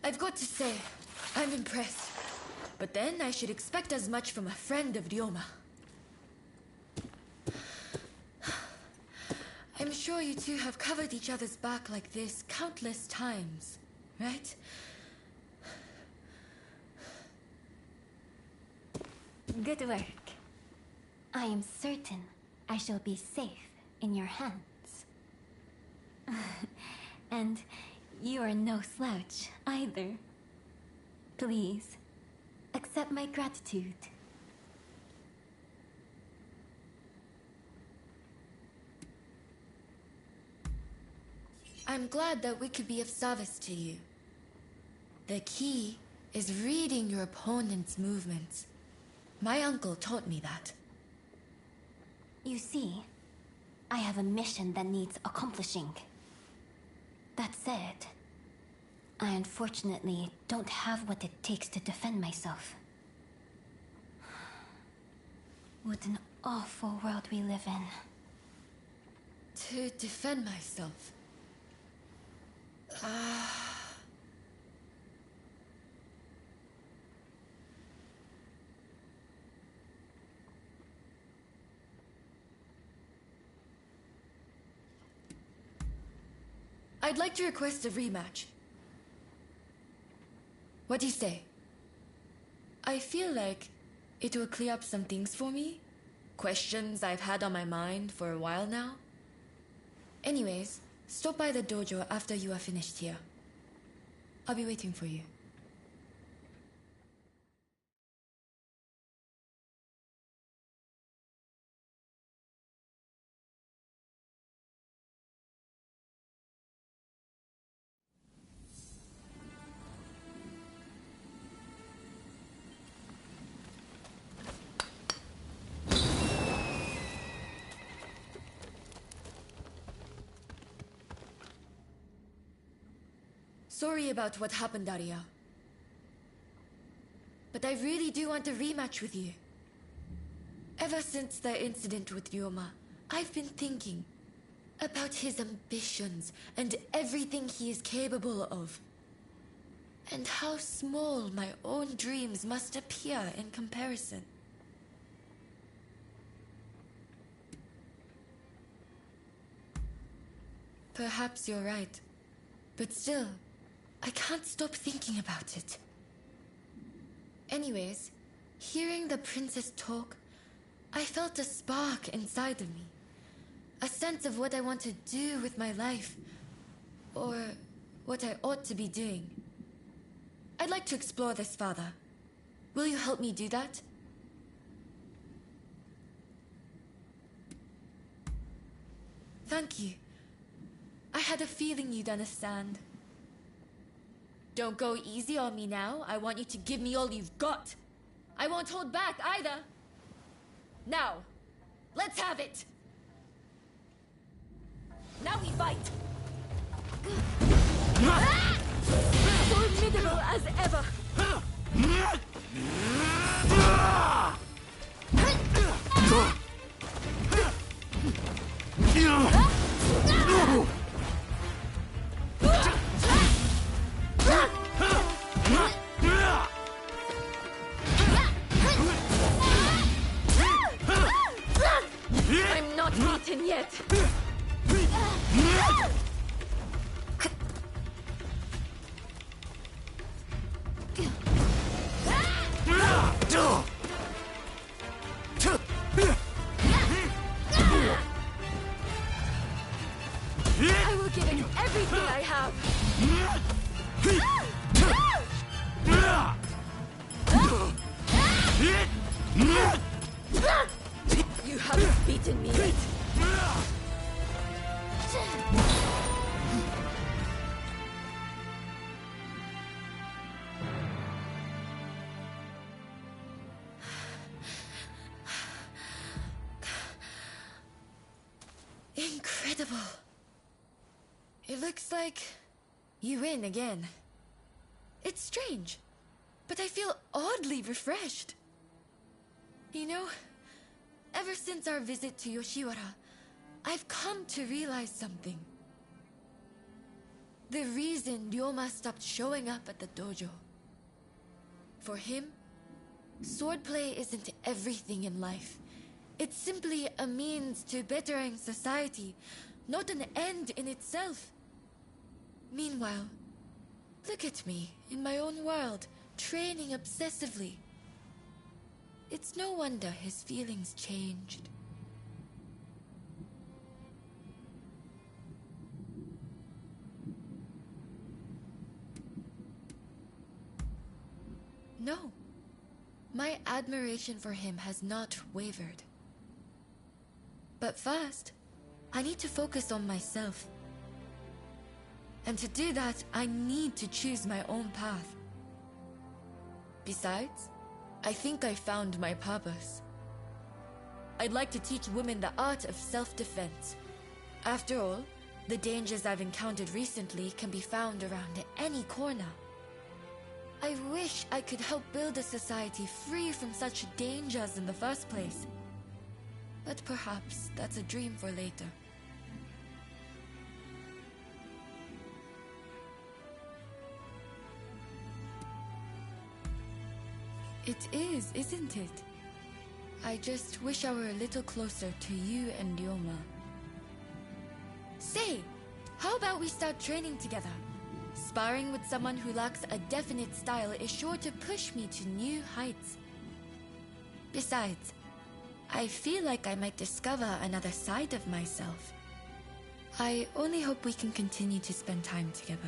I've got to say, I'm impressed. But then I should expect as much from a friend of Ryoma. I'm sure you two have covered each other's back like this countless times, right? Good work. I am certain I shall be safe in your hands. And you are no slouch either. Please, accept my gratitude. I'm glad that we could be of service to you. The key is reading your opponent's movements. My uncle taught me that. You see, I have a mission that needs accomplishing. That said, I unfortunately don't have what it takes to defend myself. What an awful world we live in. To defend myself. I'd like to request a rematch. What do you say? I feel like it will clear up some things for me. Questions I've had on my mind for a while now. Anyways, stop by the dojo after you are finished here. I'll be waiting for you. Sorry about what happened, Daria. But I really do want a rematch with you. Ever since the incident with Ryoma, I've been thinking about his ambitions and everything he is capable of. And how small my own dreams must appear in comparison. Perhaps you're right. But still, I can't stop thinking about it. Anyways, hearing the princess talk, I felt a spark inside of me. A sense of what I want to do with my life. Or what I ought to be doing. I'd like to explore this, Father. Will you help me do that? Thank you. I had a feeling you'd understand. Don't go easy on me now. I want you to give me all you've got. I won't hold back either. Now, let's have it. Now we fight. Formidable as ever. I'm not beaten yet. I will give it everything I have. You haven't beaten me yet. Incredible. It looks like you win again. It's strange, but I feel oddly refreshed. You know, ever since our visit to Yoshiwara, I've come to realize something. The reason Ryoma stopped showing up at the dojo. For him, swordplay isn't everything in life. It's simply a means to bettering society, not an end in itself. Meanwhile, look at me, in my own world, training obsessively. It's no wonder his feelings changed. No. My admiration for him has not wavered. But first, I need to focus on myself. And to do that, I need to choose my own path. Besides, I think I found my purpose. I'd like to teach women the art of self-defense. After all, the dangers I've encountered recently can be found around any corner. I wish I could help build a society free from such dangers in the first place. But perhaps that's a dream for later. It is, isn't it? I just wish I were a little closer to you and Ryoma. Say, how about we start training together? Sparring with someone who lacks a definite style is sure to push me to new heights. Besides, I feel like I might discover another side of myself. I only hope we can continue to spend time together.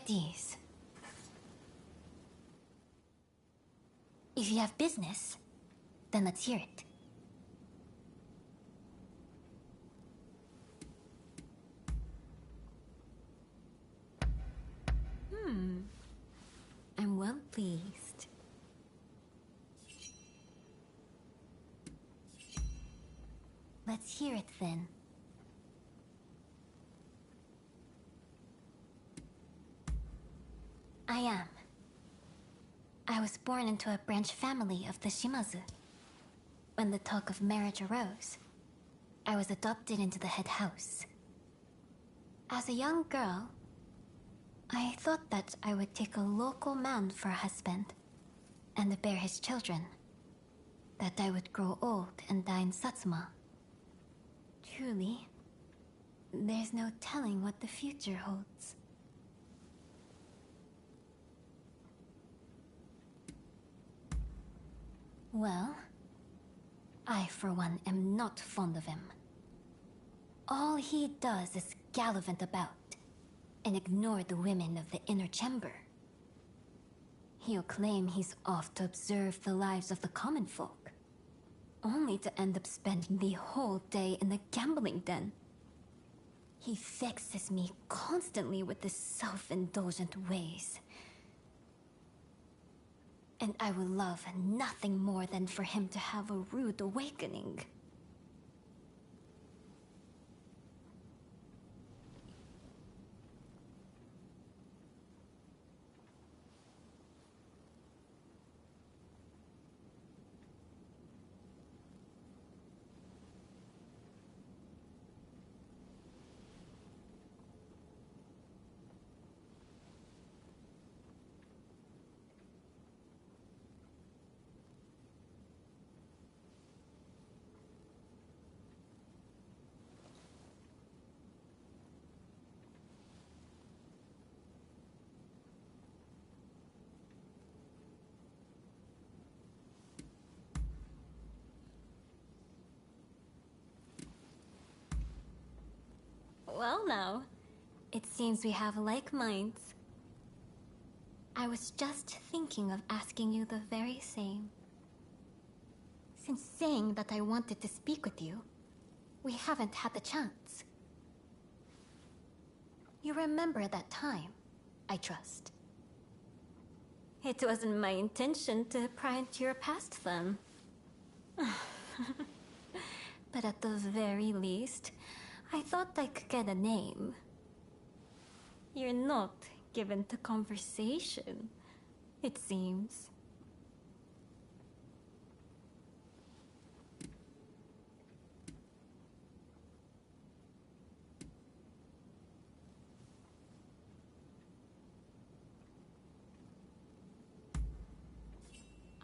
at ease. If you have business, then let's hear it. I'm well pleased. Let's hear it then. I am. I was born into a branch family of the Shimazu. When the talk of marriage arose, I was adopted into the head house. As a young girl, I thought that I would take a local man for a husband and bear his children. That I would grow old and die in Satsuma. Truly, there's no telling what the future holds. Well, I for one am not fond of him. All he does is gallivant about and ignore the women of the inner chamber. He'll claim he's off to observe the lives of the common folk, only to end up spending the whole day in the gambling den. He vexes me constantly with his self-indulgent ways. And I would love nothing more than for him to have a rude awakening. Well now, it seems we have like minds. I was just thinking of asking you the very same. Since saying that I wanted to speak with you, we haven't had the chance. You remember that time, I trust. It wasn't my intention to pry into your past then. But at the very least, I thought I could get a name. You're not given to conversation, it seems.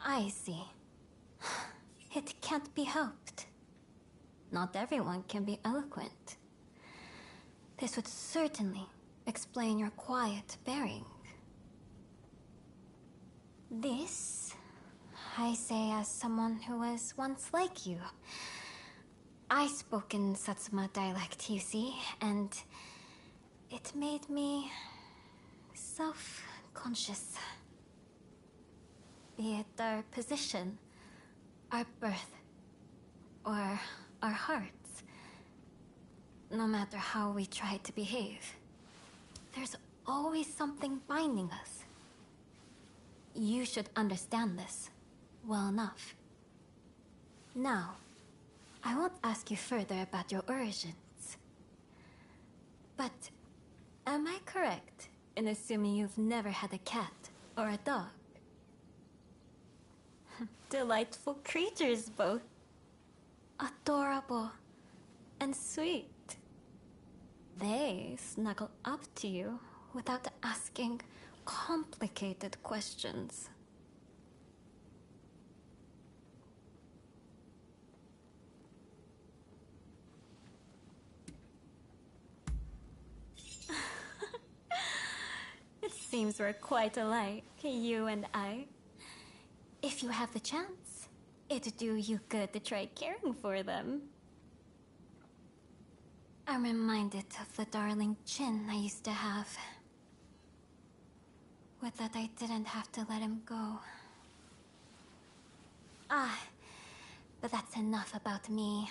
I see. It can't be helped. Not everyone can be eloquent. This would certainly explain your quiet bearing. This, I say as someone who was once like you. I spoke in Satsuma dialect, you see, and it made me self-conscious. Be it our position, our birth, or our hearts. No matter how we try to behave, there's always something binding us. You should understand this well enough. Now, I won't ask you further about your origins. But am I correct in assuming you've never had a cat or a dog? Delightful creatures both. Adorable and sweet. They snuggle up to you without asking complicated questions. It seems we're quite alike, you and I. If you have the chance, it'd do you good to try caring for them. I'm reminded of the darling chin I used to have. but that I didn't have to let him go. But that's enough about me.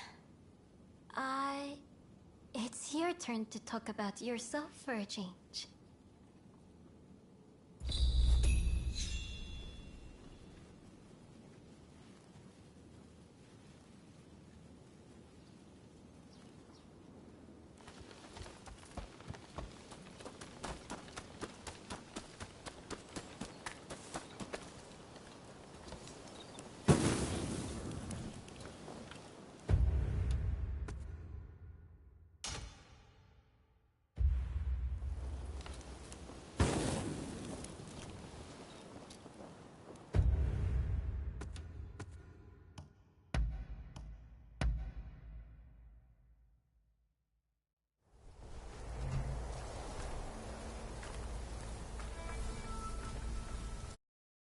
It's your turn to talk about yourself for a change.